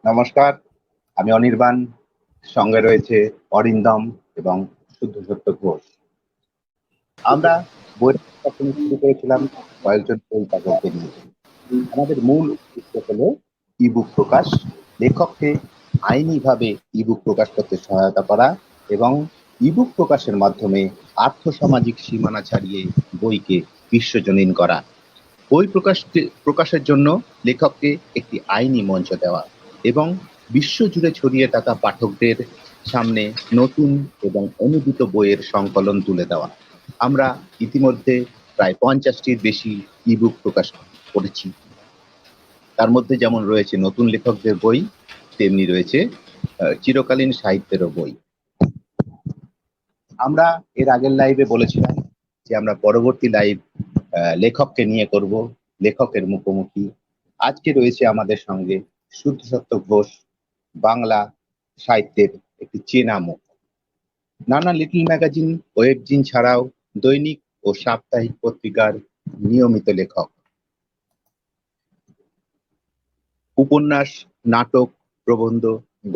নমস্কার, আমি অনির্বাণ। সঙ্গে রয়েছে অরিন্দম এবং শুদ্ধ সত্য ঘোষ। আমরা বই প্রকাশনী শুরু করেছিলাম কয়েকজন বই পাঠককে নিয়ে। আমাদের মূল উদ্দেশ্য হলো ইবুক প্রকাশ, লেখককে আইনিভাবে ইবুক প্রকাশ করতে সহায়তা করা এবং ইবুক প্রকাশের মাধ্যমে আর্থসামাজিক সীমানা ছাড়িয়ে বইকে বিশ্বজনীন করা। বই প্রকাশের জন্য লেখককে একটি আইনি মঞ্চ দেওয়া এবং বিশ্বজুড়ে ছড়িয়ে থাকা পাঠকদের সামনে নতুন এবং অনুদিত বইয়ের সংকলন তুলে দেওয়া। আমরা ইতিমধ্যে প্রায় 50টির বেশি ইবুক প্রকাশ করেছি। তার মধ্যে যেমন রয়েছে নতুন লেখকদের বই, তেমনি রয়েছে চিরকালীন সাহিত্যেরও বই। আমরা এর আগের লাইভে বলেছিলাম যে আমরা পরবর্তী লাইভ লেখককে নিয়ে করব, লেখকের মুখোমুখি। আজকে রয়েছে আমাদের সঙ্গে শুদ্ধ সত্য ঘোষ, বাংলা সাহিত্যের একটি চেনা মুখ। নানা লিটল ম্যাগাজিন, ওয়েবজিন ছাড়াও দৈনিক ও সাপ্তাহিক পত্রিকার নিয়মিত লেখক। উপন্যাস, নাটক, প্রবন্ধ,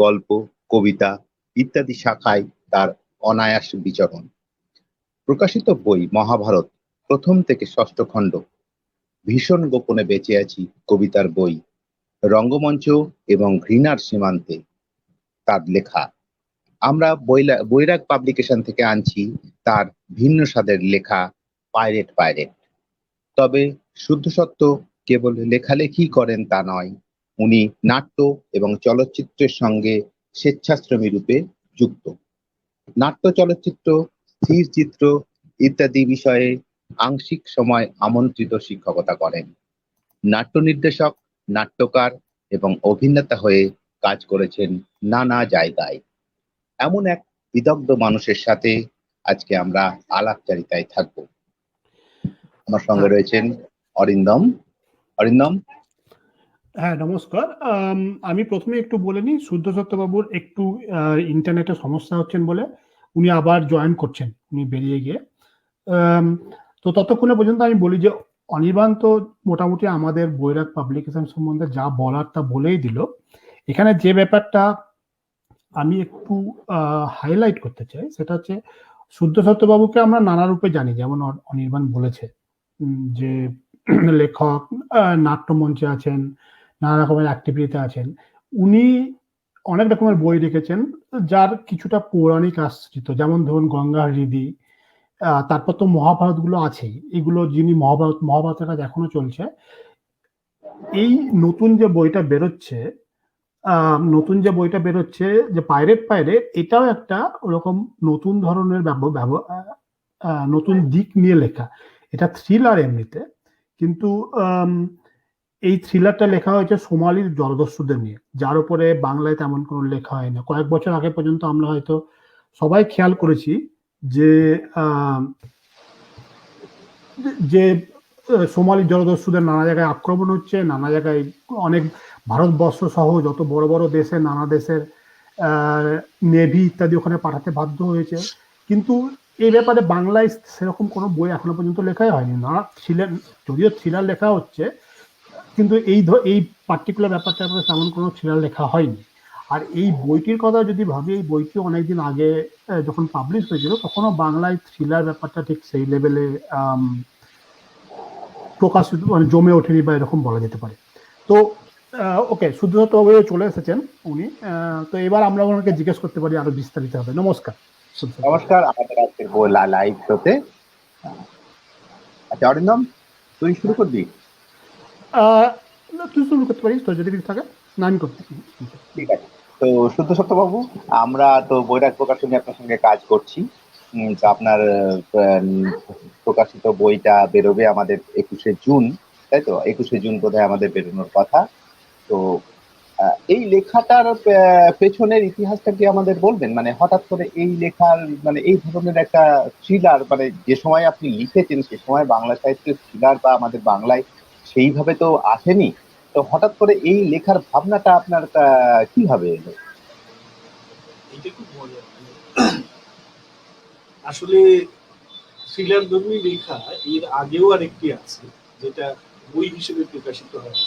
গল্প, কবিতা ইত্যাদি শাখায় তার অনায়াস বিচরণ। প্রকাশিত বই মহাভারত প্রথম থেকে ষষ্ঠ খণ্ড, ভীষণ গোপনে বেঁচে আছি কবিতার বই, রঙ্গমঞ্চ এবং ঘৃণার সীমান্তে তার লেখা। আমরা বৈরাগ পাবলিকেশন থেকে আনছি তার ভিন্ন স্বাদের লেখা পাইরেট পাইরেট। তবে শুদ্ধ সত্য কেবল লেখালেখি করেন তা নয়, উনি নাট্য এবং চলচ্চিত্রের সঙ্গে স্বেচ্ছাশ্রমী রূপে যুক্ত। নাট্য, চলচ্চিত্র, স্থির চিত্র ইত্যাদি বিষয়ে আংশিক সময় আমন্ত্রিত শিক্ষকতা করেন। নাট্য নির্দেশক, নাট্যকার এবং অভিনেতা হয়ে কাজ করেছেন নানা জায়গায়। এমন এক বিদগ্ধ মানুষের সাথে আজকে আমরা আলাপচারিতায় থাকব। আমার সঙ্গে রয়েছেন অরিন্দম। অরিন্দম, হ্যাঁ, নমস্কার। আমি প্রথমে একটু বলে নিই, শুদ্ধ সত্যবাবুর একটু ইন্টারনেটের সমস্যা হচ্ছেন বলে উনি আবার জয়েন করছেন, উনি বেরিয়ে গিয়ে। তো ততক্ষণে পর্যন্ত আমি বলি যে অনির্বাণ তো মোটামুটি আমাদের বৈরাগ পাবলিকেশন সম্বন্ধে যা বলার তা বলেই দিল। এখানে যে ব্যাপারটা আমি একটু হাইলাইট করতে চাই সেটা হচ্ছে শুদ্ধ সত্যবাবুকে আমরা নানা রূপে জানি, যেমন অনির্বাণ বলেছে যে লেখক, নাট্যমঞ্চে আছেন, নানা রকমের অ্যাক্টিভিটিতে আছেন। উনি অনেক রকমের বই লিখেছেন যার কিছুটা পৌরাণিক আশ্রিত, যেমন ধরুন গঙ্গা হৃদি, তারপর তো মহাভারত গুলো আছেই। এগুলো যিনি মহাভারতের কাজ এখনো চলছে। এই নতুন যে বইটা বেরোচ্ছে যে পাইরেট পাইরেট, এটাও একটা ওরকম নতুন ধরনের নতুন দিক নিয়ে লেখা। এটা থ্রিলার এমনিতে, কিন্তু এই থ্রিলারটা লেখা হয়েছে সোমালির জলদস্যুদের নিয়ে, যার উপরে বাংলায় তেমন কোনো লেখা হয় না। কয়েক বছর আগে পর্যন্ত আমরা হয়তো সবাই খেয়াল করেছি যে যে সোমালি জলদস্যুদের নানা জায়গায় আক্রমণ হচ্ছে, নানা জায়গায় অনেক ভারতবর্ষ সহ যত বড় বড় দেশে নানা দেশের নেভি ইত্যাদি ওখানে পাঠাতে বাধ্য হয়েছে। কিন্তু এই ব্যাপারে বাংলায় সেরকম কোনো বই এখনো পর্যন্ত লেখাই হয়নি। না থ্রিলার, যদিও থ্রিলার লেখা হচ্ছে, কিন্তু এই পার্টিকুলার ব্যাপারটার উপরে তেমন কোনো থ্রিলার লেখা হয়নি। আর এই বইটির কথা যদি ভাবি, এই বইটি অনেকদিন আগে যখন পাবলিশ হয়েছিল তখনও বাংলায় থ্রিলার ব্যাপারটা ঠিক সেই লেভেলে প্রকাশিত, মানে জমে ওঠেনি বা এরকম বলা যেতে পারে। তো ওকে, শুদ্ধভাবে চলে এসেছেন উনি। তো এবার আমরা ওনাকে জিজ্ঞেস করতে পারি আরো বিস্তারিত হবে। নমস্কার। নমস্কার আমাদের আজকের লাইভ শোতে। আচ্ছা অরিন্দম, তুই শুরু করবি? তুই শুরু করতে পারিস, তোর যদি কিছু থাকে। না, আমি করতে। ঠিক আছে। তো শুদ্ধ সত্যবাবু, আমরা তো বৈরাগ প্রকাশনী আপনার সঙ্গে কাজ করছি। তো আপনার প্রকাশিত বইটা বেরোবে আমাদের 21শে জুন, তাই তো? 21শে জুন বোধহয় আমাদের বেরোনোর কথা। তো এই লেখাটার পেছনের ইতিহাসটা কি আমাদের বলবেন? মানে হঠাৎ করে এই লেখার, মানে এই ধরনের একটা থ্রিলার, মানে যে সময় আপনি লিখেছেন সে সময় বাংলা সাহিত্যের থ্রিলার বা আমাদের বাংলায় সেইভাবে তো আসেনি। তো হঠাৎ করে এই লেখার ভাবনাটা আপনার কিভাবে এলো? এটা খুব মজা। আসলে থ্রিলার ধর্মী লেখা এর আগেও আরেকটি আছে যেটা বই হিসেবে প্রকাশিত হয়।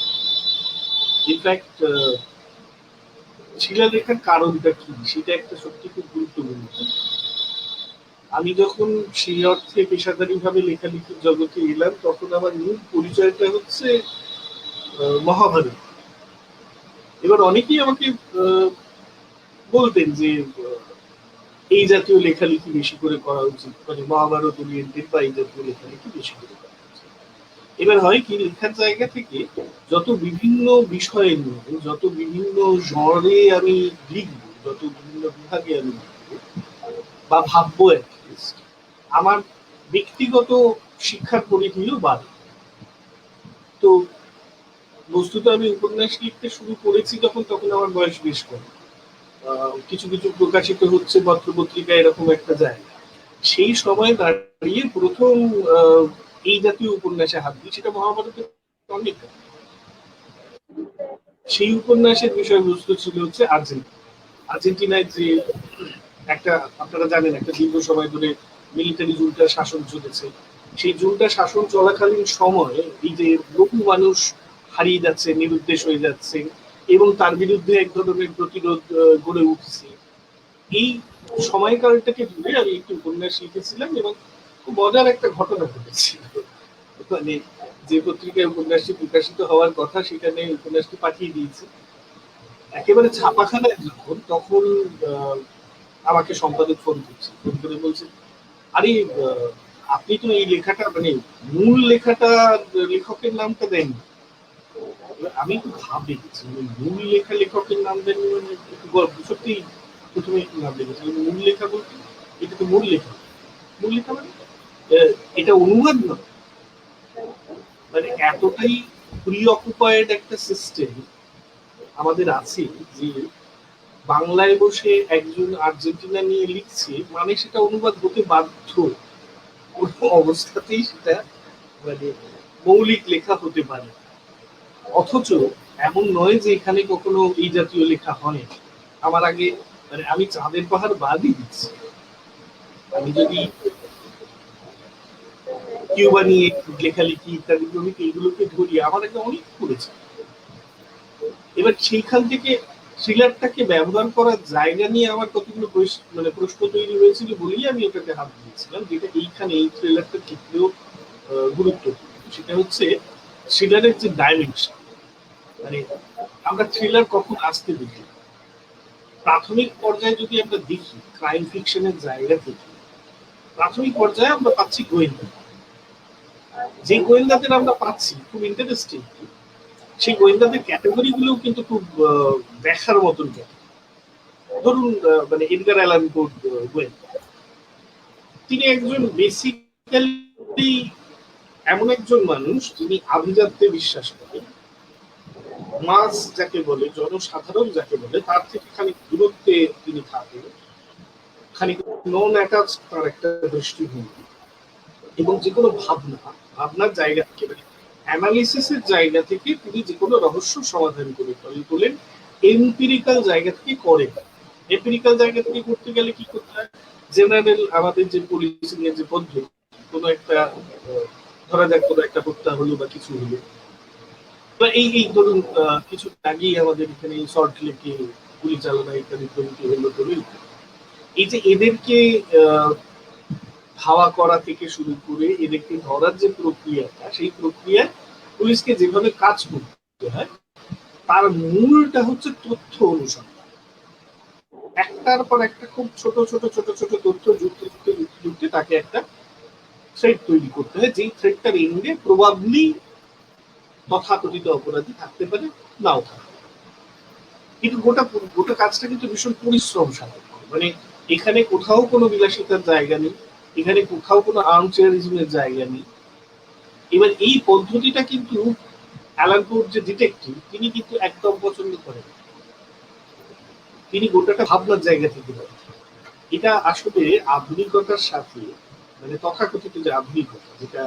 ইনফ্যাক্ট শিলালেখার কারণটা কি সেটা একটা সত্যি খুব গুরুত্বপূর্ণ। আমি যখন সেই অর্থে পেশাদারি ভাবে লেখালেখির জগতে এলাম তখন আমার মূল পরিচয়টা হচ্ছে মহাভারত। এবার অনেকেই আমাকে বলতেন যে এই জাতীয় লেখালেখি বেশি করে করা উচিত, মানে মহাভারত ওরিয়েন্টেড বা এই জাতীয় লেখালেখি বেশি করে করা উচিত। এবার হয় কি, লেখার জায়গা থেকে যত বিভিন্ন বিষয় নিয়ে, যত বিভিন্ন জনরে আমি লিখবো, যত বিভিন্ন বিভাগে আমি লিখবো বা ভাববো, আমার ব্যক্তিগত শিক্ষার পরিধিও বাড়ে। তো বস্তুত আমি উপন্যাস লিখতে শুরু করেছি তখন আমার বয়স বেশ কম। কিছু কিছু প্রকাশিত হচ্ছে পত্র পত্রিকা, এরকম একটা জায়গা। সেই সময় দাঁড়িয়ে প্রথম এই জাতীয় উপন্যাসে হাত দিই, সেটা মহাভারতের অনেক। সেই উপন্যাসের বিষয়বস্তু ছিল হচ্ছে আর্জেন্টিনায় যে একটা, আপনারা জানেন, একটা দীর্ঘ সময় ধরে মিলিটারি জুন্টার শাসন চলেছে। সেই জুন্টার শাসন চলাকালীন সময়ে এই যে বহু মানুষ হারিয়ে যাচ্ছে, নিরুদ্দেশ হয়ে যাচ্ছে এবং তার বিরুদ্ধে এক ধরনের প্রতিরোধ গড়ে উঠছে। এই সময়কালটাকে ধরে আমি একটি উপন্যাস লিখেছিলাম এবং খুব মজার একটা ঘটনা ঘটেছিল। মানে যে পত্রিকায় উপন্যাসটি প্রকাশিত হওয়ার কথা সেখানে উপন্যাসটি পাঠিয়ে দিয়েছে। একেবারে ছাপাখানায় যখন, তখন আমাকে সম্পাদক ফোন করছে, ফোন করে বলছে, আরে আপনি তো এই লেখাটা, মানে মূল লেখাটা লেখকের নামটা দেননি। আমি একটু ভাবি মূল লেখকের নাম দেননি, মানে সত্যি প্রথমে একটু নাম দেখেছি মূল লেখা বলতে, এটা তো মূল লেখা মানে এটা অনুবাদ নয়। মানে এতটাই প্রি অকুপায়েড একটা সিস্টেম আমাদের আছে যে বাংলায় বসে একজন আর্জেন্টিনা নিয়ে লিখছে মানে সেটা অনুবাদ হতে বাধ্য, কোনো অবস্থাতেই সেটা মানে মৌলিক লেখা হতে পারে। অথচ এমন নয় যে এখানে কখনো এই জাতীয় লেখা হয়। আমার আগে, মানে আমি চাঁদের পাহাড় বাদই দিচ্ছি, আমি যদি কিউবা নিয়ে লেখালেখি ইত্যাদি প্রভৃতি এগুলোকে ধরি, আমার আগে অনেক করেছে। এবার সেইখান থেকে থ্রিলারটাকে ব্যবহার করার জায়গা নিয়ে আমার কতগুলো মানে প্রশ্ন তৈরি হয়েছিল বলেই আমি ওটাকে হাত দিয়েছিলাম, যেটা এইখানে এই থ্রিলারটার ক্ষেত্রেও গুরুত্বপূর্ণ। সেটা হচ্ছে থ্রিলারের যে ডাইমেনশন। মানে আমরা থ্রিলার কখন আসতে দেখি, প্রাথমিক পর্যায়ে যদি আমরা দেখি ক্রাইম ফিকশনের জায়গা থেকে, প্রাথমিক পর্যায়ে আমরা পাচ্ছি গোয়েন্দা। যে গোয়েন্দাদের আমরা পাচ্ছি খুব ইন্টারেস্টিং, সেই গোয়েন্দাদের ক্যাটাগরি গুলো কিন্তু খুব দেখার মতন। ধরুন মানে এডগার অ্যালান পো গোয়েন্দা, তিনি একজন বেসিক্যালি এমন একজন মানুষ যিনি আভিজাত্যে বিশ্বাস করেন। মাস যাকে বলে, জনসাধারণ যাকে বলে, তার থেকে খানিক দূরত্বে তিনি থাকেন, খানিক নন অ্যাটাচ তার একটা দৃষ্টিভঙ্গি, এবং যে কোনো ভাবনার জায়গা থেকে, অ্যানালিসিসের জায়গা থেকে তিনি যে কোনো রহস্য সমাধান করে তোলেন, এমপিরিক্যাল জায়গা থেকে করে। এমপিরিক্যাল জায়গা থেকে করতে গেলে কি করতে হয়, জেনারেল আমাদের যে পুলিশিং এর যে পদ্ধতি, কোনো একটা ধরা যাক কোনো একটা হত্যা হলো বা কিছু হলো, এই ধরুন কিছু আগেই আমাদের এখানে শর্ট লেকে গুলি চালনা ইত্যাদি প্রভৃতি হলো, ধরুন এই যে এদেরকে ধাওয়া করা থেকে শুরু করে এদেরকে ধরার যে প্রক্রিয়াটা, সেই প্রক্রিয়ায় পুলিশকে যেভাবে কাজ করতে হয় তার মূলটা হচ্ছে তথ্য অনুসন্ধান। একটার পর একটা খুব ছোট ছোট ছোট ছোট তথ্য যুক্তে তাকে একটা থ্রেড তৈরি করতে হয়, যেই থ্রেডটার এন্ডে প্রবাবলি তথাকথিত অপরাধী থাকতে পারে, নাও থাকতে পারে। কিন্তু গোটা কাজটা কিন্তু ভীষণ পরিশ্রম সাপেক্ষ। মানে এখানে কোথাও কোনো বিলাসিতার জায়গা নেই, এখানে কোথাও কোনো আর্মচেয়ারিজমের জায়গা নেই। এবার এই পদ্ধতিটা কিন্তু অ্যালান পোর যে ডিটেকটিভ, তিনি কিন্তু একদম পছন্দ করেন। তিনি গোটাটা ভাবনার জায়গা থেকে বলেন। এটা আসলে আধুনিকতার সাথে, মানে তথাকথিত যে আধুনিকতা, যেটা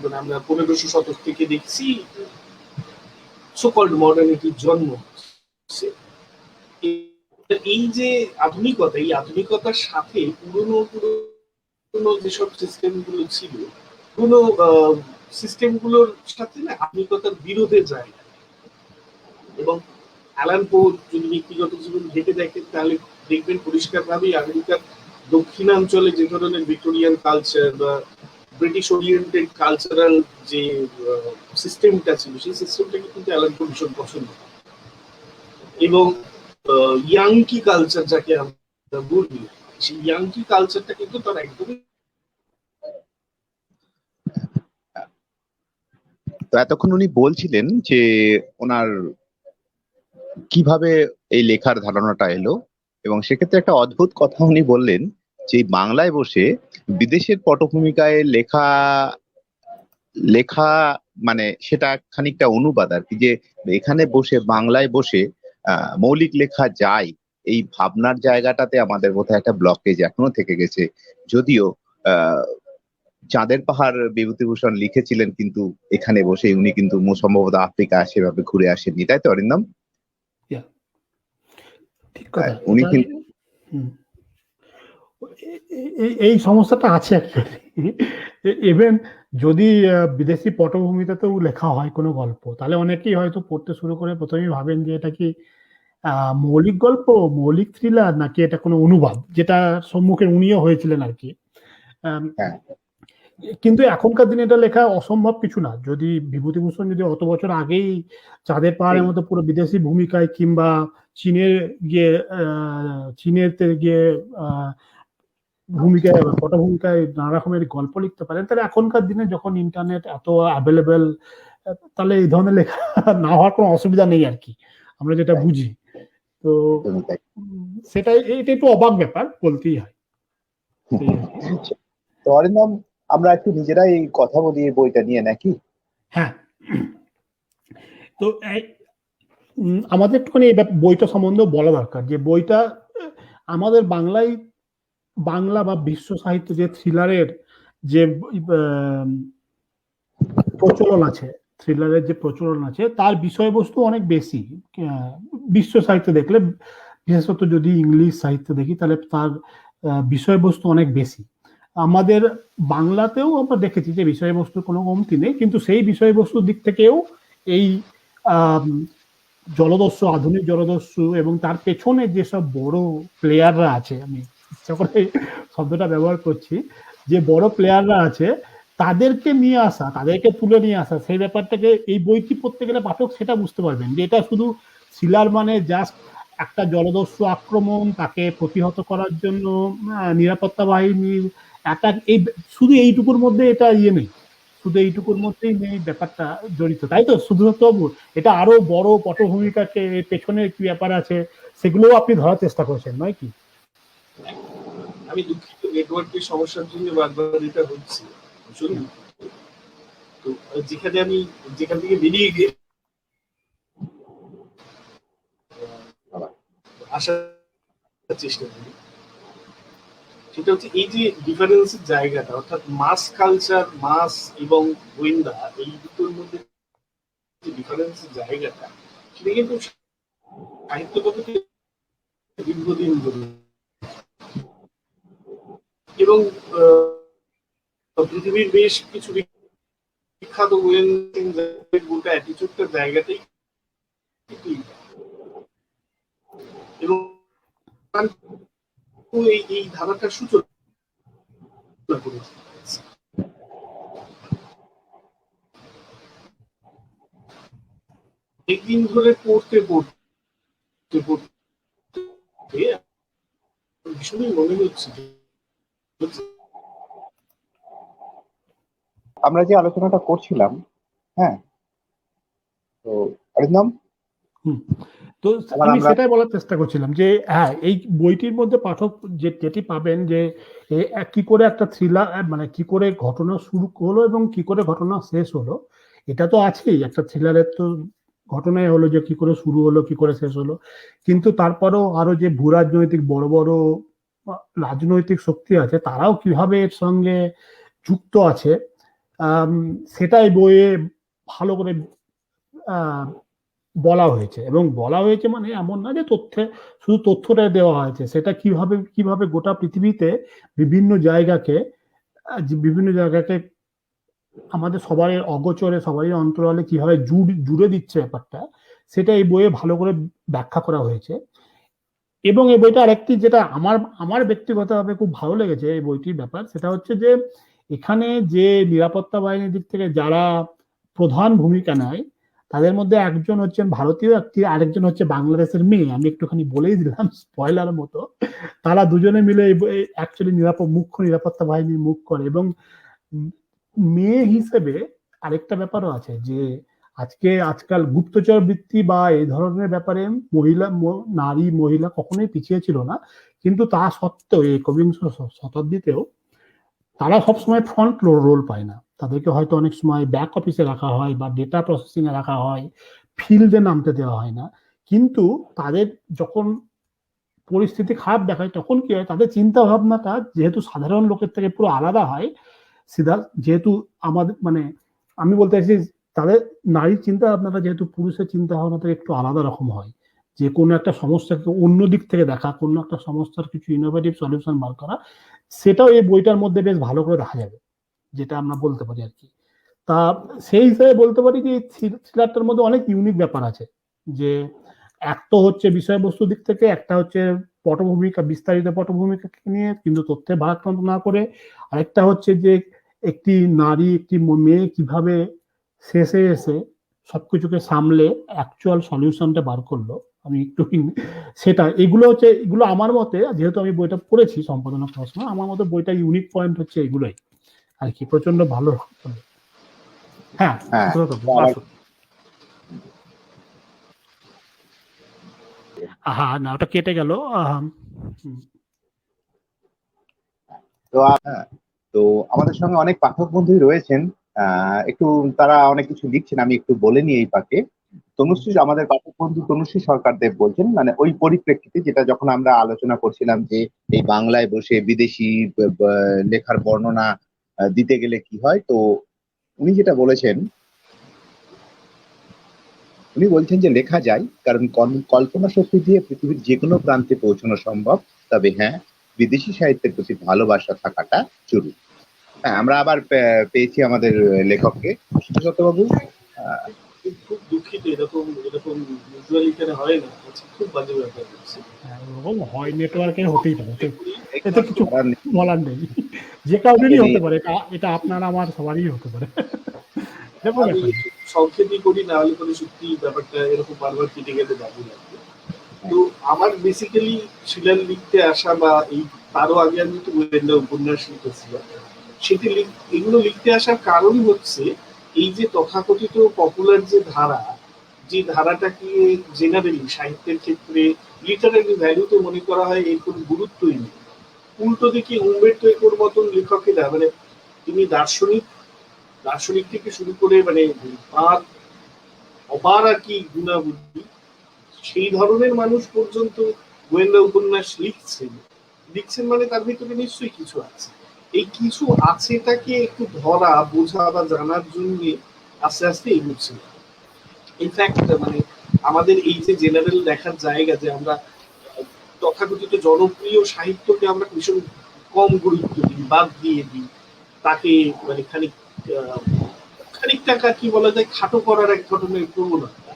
মানে আমরা 1500 শতক থেকে দেখছি সো-কল্ড মডার্নিটির জন্ম, এই যে আধুনিকতা, এই আধুনিকতার সাথে পুরনো যেসব সিস্টেম গুলো ছিল, পুরনো সিস্টেম গুলোর সাথে না আধুনিকতার বিরোধের জায়গা। এবং অ্যালান পো যদি ব্যক্তিগত জীবন ঘেঁটে দেখেন তাহলে দেখবেন পরিষ্কারভাবেই আমেরিকার দক্ষিণাঞ্চলে যে ধরনের ভিক্টোরিয়ান কালচার বা ব্রিটিশ ওরিয়েন্টেড কালচারাল যে সিস্টেমটা ছিল সেই সিস্টেমটাকে কিন্তু অ্যালান পো ভীষণ পছন্দ করে। এবং ইয়াংকি কালচার যাকে আমরা বলি, সেই ইয়াংকি কালচারটা কিন্তু তার একদমই। তো এতক্ষণ উনি বলছিলেন যে ওনার কিভাবে এই লেখার ধারণাটা এলো, এবং সেক্ষেত্রে একটা অদ্ভুত কথা উনি বললেন যে বাংলায় বসে বিদেশের পটভূমিকায় লেখা লেখা মানে সেটা খানিকটা অনুবাদ আর কি, যে এখানে বসে বাংলায় বসে মৌলিক লেখা যায়, এই ভাবনার জায়গাটাতে আমাদের বোধহয় একটা ব্লকেজ এখনো থেকে গেছে। যদিও চাঁদের পাহাড় বিভূতিভূষণ লিখেছিলেন, কিন্তু এখানে বসে উনি কিন্তু সম্ভবত আফ্রিকা সেভাবে ঘুরে আসেননি, তাই তো অরিন্দম? ঠিক কথা। উনি কিন্তু এই সমস্যাটা আছে অ্যাকচুয়ালি। ইভেন যদি বিদেশি পটভূমিতেও লেখা হয় কোনো গল্প, তাহলে অনেকেই হয়তো পড়তে শুরু করে প্রথমেই ভাবেন যে এটা কি মৌলিক গল্প, মৌলিক থ্রিলার, নাকি এটা কোনো অনুবাদ, যেটা সম্মুখে উনিও হয়েছিলেন আর কি। কিন্তু এখনকার দিনে এটা লেখা অসম্ভব কিছু না। যদি বিভূতিভূষণ যদি অত বছর আগেই চাঁদের পাহাড়ের মতো পুরো বিদেশি ভূমিকায় কিংবা চীনের গিয়ে ভূমিকায় পটভূমিকায় নানা রকমের গল্প লিখতে পারেন, তাহলে এখনকার দিনে যখন ইন্টারনেট এত অ্যাভেলেবেল, তাহলে এই ধরনের লেখা না হওয়ার কোনো অসুবিধা নেই আর কি, আমরা যেটা বুঝি। তো সেটাই, এটা একটু অবাক ব্যাপার বলতেই হয়। তো অরিন্দম, আমরা একটু নিজেরাই কথা বলি এই বইটা নিয়ে নাকি? হ্যাঁ, তো আমাদের একটুখানি এই বইটা সম্বন্ধে বলা দরকার, যে বইটা আমাদের বাংলা বা বিশ্ব সাহিত্য যে থ্রিলারের যে প্রচলন আছে, তার বিষয়বস্তু অনেক বেশি। বিশ্ব সাহিত্য দেখলে, বিশেষত যদি ইংলিশ সাহিত্য দেখি, তাহলে তার বিষয়বস্তু অনেক বেশি। আমাদের বাংলাতেও আমরা দেখেছি যে বিষয়বস্তুর কোনো কমতি নেই, কিন্তু সেই বিষয়বস্তুর দিক থেকেও এই জলদস্যু, আধুনিক জলদস্যু এবং তার পেছনে যেসব বড় প্লেয়াররা আছে, আমি ইচ্ছা করে শব্দটা ব্যবহার করছি, যে বড় প্লেয়াররা আছে তাদেরকে নিয়ে আসা, তাদেরকে তুলে নিয়ে আসা, সেই ব্যাপারটাকে এই বইটি পড়তে গেলে পাঠক সেটা বুঝতে পারবেন যে এটা শুধু থ্রিলার মানে জাস্ট একটা জলদস্যু আক্রমণ, তাকে প্রতিহত করার জন্য নিরাপত্তা বাহিনীর অ্যাটাক, এই শুধু এইটুকুর মধ্যে এটা নেই, শুধু এইটুকুর মধ্যেই নেই ব্যাপারটা জড়িত, তাই তো শুধুমাত্র এটা আরো বড় পটভূমিকাকে পেছনে কি ব্যাপার আছে সেগুলোও আপনি ধরার চেষ্টা করেছেন, নয় কি? আমি দুঃখিত, নেটওয়ার্কের সমস্যার জন্য বারবার এটা হচ্ছে। তো যেখান থেকে বেরিয়ে গিয়ে আসার চেষ্টা করি, সেটা হচ্ছে এই যে ডিফারেন্সের জায়গাটা, অর্থাৎ মাস কালচার, মাস এবং গোয়েন্দা, এই দুটোর মধ্যে যে ডিফারেন্সের জায়গাটা, সেটা কিন্তু সাহিত্য জগতে দীর্ঘদিন ধরে, এবং পৃথিবীর বেশ কিছু বিখ্যাত গোয়েন্দা গোটা অ্যাটিচিউডটার জায়গাতেই, এবং এই ধারাটার সূচনা করেছে। একদিন ধরে পড়তে ভীষণই মনে হচ্ছে আমরা যে আলোচনাটা করছিলাম, হ্যাঁ, তো অরিন্দম, তো আমি সেটাই বলার চেষ্টা করছিলাম যে হ্যাঁ, এই বইটির মধ্যে পাঠক যেটি পাবেন যে কি করে একটা থ্রিলার, মানে কি করে ঘটনা শুরু হলো এবং কি করে ঘটনা শেষ হলো, এটা তো আছেই। একটা থ্রিলারের তো ঘটনাই হলো যে কি করে শুরু হলো, কি করে শেষ হলো, কিন্তু তারপরেও আরো যে ভূরাজনৈতিক বড় বড় রাজনৈতিক শক্তি আছে, তারাও কিভাবে এর সঙ্গে যুক্ত আছে, সেটাই বইয়ে ভালো করে বলা হয়েছে। এবং বলা হয়েছে মানে এমন না যে শুধু তথ্যটা দেওয়া হয়েছে, সেটা কিভাবে গোটা পৃথিবীতে বিভিন্ন জায়গাকে আমাদের সবারই অগোচরে, সবারই অন্তরালে কিভাবে জুড়ে দিচ্ছে ব্যাপারটা, সেটা এই বইয়ে ভালো করে ব্যাখ্যা করা হয়েছে। এবং এই বইটা আরেকটি যেটা আমার আমার ব্যক্তিগতভাবে খুব ভালো লেগেছে এই বইটির ব্যাপার, সেটা হচ্ছে যে এখানে যে নিরাপত্তা বাহিনীর দিক থেকে যারা প্রধান ভূমিকা নেয় তাদের মধ্যে একজন হচ্ছেন ভারতীয়, আরেকজন হচ্ছে বাংলাদেশের মেয়ে। আমি একটুখানি বলেই দিলাম স্পয়লার মতো। তারা দুজনে মিলে অ্যাকচুয়ালি মুখ্য নিরাপত্তা বাহিনীর মুখ করে। এবং মেয়ে হিসেবে আরেকটা ব্যাপারও আছে যে আজকাল গুপ্তচর বৃত্তি বা এই ধরনের ব্যাপারে নারী মহিলা কখনোই পিছিয়ে ছিল না, কিন্তু তা সত্ত্বেও এই একবিংশ শতাব্দীতেও তারা সবসময় ফ্রন্ট রোল পায় না। তাদেরকে হয়তো অনেক সময় ব্যাক অফিসে রাখা হয় বা ডেটা প্রসেসিং এ রাখা হয়, ফিল্ডে নামতে দেওয়া হয় না। কিন্তু তাদের যখন পরিস্থিতি খারাপ দেখায় তখন কি হয়, তাদের চিন্তা ভাবনাটা যেহেতু সাধারণ লোকের থেকে পুরো আলাদা হয়, যেহেতু আমাদের মানে আমি বলতে চাইছি তাদের নারীর চিন্তা ভাবনাটা যেহেতু পুরুষের চিন্তা ভাবনা থেকে একটু আলাদা রকম হয়, যে কোনো একটা সমস্যাকে অন্য দিক থেকে দেখা, কোনো একটা সমস্যার কিছু ইনোভেটিভ সলিউশন বার করা, সেটাও এই বইটার মধ্যে বেশ ভালো করে দেখা যাবে, যেটা আমরা বলতে পারি আর কি। তা সেই হিসেবে বলতে পারি যে থ্রিলারটার মধ্যে অনেক ইউনিক ব্যাপার আছে, যে এক তো হচ্ছে বিষয়বস্তুর দিক থেকে, একটা হচ্ছে পটভূমিকা, বিস্তারিত পটভূমিকা নিয়ে কিন্তু তথ্যের ভারাক্রান্ত না করে, আরেকটা হচ্ছে যে একটি নারী একটি মেয়ে কিভাবে শেষে এসে সবকিছুকে সামলে অ্যাকচুয়াল সলিউশনটা বার করলো। আমি একটু সেটা এগুলো আমার মতে, যেহেতু আমি বইটা পড়েছি সম্পাদনা করার সময়, আমার মতে বইটা ইউনিক পয়েন্ট হচ্ছে এগুলোই আর কি, প্রচন্ড ভালো। হ্যাঁ না ওটা কেটে গেল। তো আমাদের সঙ্গে অনেক পাঠক বন্ধুই রয়েছেন, একটু তারা অনেক কিছু লিখছেন, আমি একটু বলে নিই এই পাকে। আমাদের পাঠক বন্ধু তনুশ্রী সরকার দেব বলছেন, মানে ওই পরিপ্রেক্ষিতে যেটা যখন আমরা আলোচনা করছিলাম যে এই বাংলায় বসে বিদেশি লেখার বর্ণনা দিতে গেলে কি হয়, তো উনি যেটা বলেছেন, উনি বলছেন যে লেখা যায় কারণ কল্পনা শক্তি দিয়ে পৃথিবীর যে কোনো প্রান্তে পৌঁছানো সম্ভব, তবে হ্যাঁ, বিদেশি সাহিত্যের প্রতি ভালোবাসা থাকাটা জরুরি। হ্যাঁ, আমরা আবার পেয়েছি আমাদের লেখককে। সুব্রতবাবু, খুব দুঃখিত, এরকম ইউজুয়ালি এখানে হয় না, খুব বাজে ব্যাপার হচ্ছে। এরকম হয়, নেটওয়ার্কে হতেই পারে, এতে কিছু বলার নেই, যে কাউরেরই হতে পারে, এটা আপনার আমার সবারই হতে পারে। আমি সংক্ষেপই করি, না হলে পরে সত্যি ব্যাপারটা এরকম বারবার কেটে গেলে দাবি লাগবে। তো আমার বেসিক্যালি থ্রিলার লিখতে আসা, বা এই তারও আগে আমি তো গোয়েন্দা উপন্যাস লিখেছিলাম, সেটি এগুলো লিখতে আসার কারণ হচ্ছে এই যে তথাকথিত পপুলার যে ধারা, যে ধারাটাকে জেনারেলি সাহিত্যের ক্ষেত্রে লিটারারি ভ্যালুতে মনে করা হয় এর কোনো গুরুত্বই নেই। উল্টো দিকে উম্বেরতো একোর মতন লেখকেরা, মানে তিনি দার্শনিক থেকে শুরু করে মানে তার অপার আর কি গুণাবলী, সেই ধরনের মানুষ পর্যন্ত গোয়েন্দা উপন্যাস লিখছেন মানে তার ভিতরে নিশ্চয়ই কিছু আছে। এই কিছু আছেটাকে একটু ধরা, বোঝা বা জানার জন্য আস্তে আস্তে এগুচ্ছে। ইনফ্যাক্ট মানে আমাদের এই যে জেনারেল দেখার জায়গা, যে আমরা তথাকথিত জনপ্রিয় সাহিত্যকে আমরা ভীষণ কম গুরুত্ব দিই, বাদ দিয়ে দিই, তাকে মানে খানিকটা কি বলা যায়, খাটো করার এক ধরনের প্রবণতা।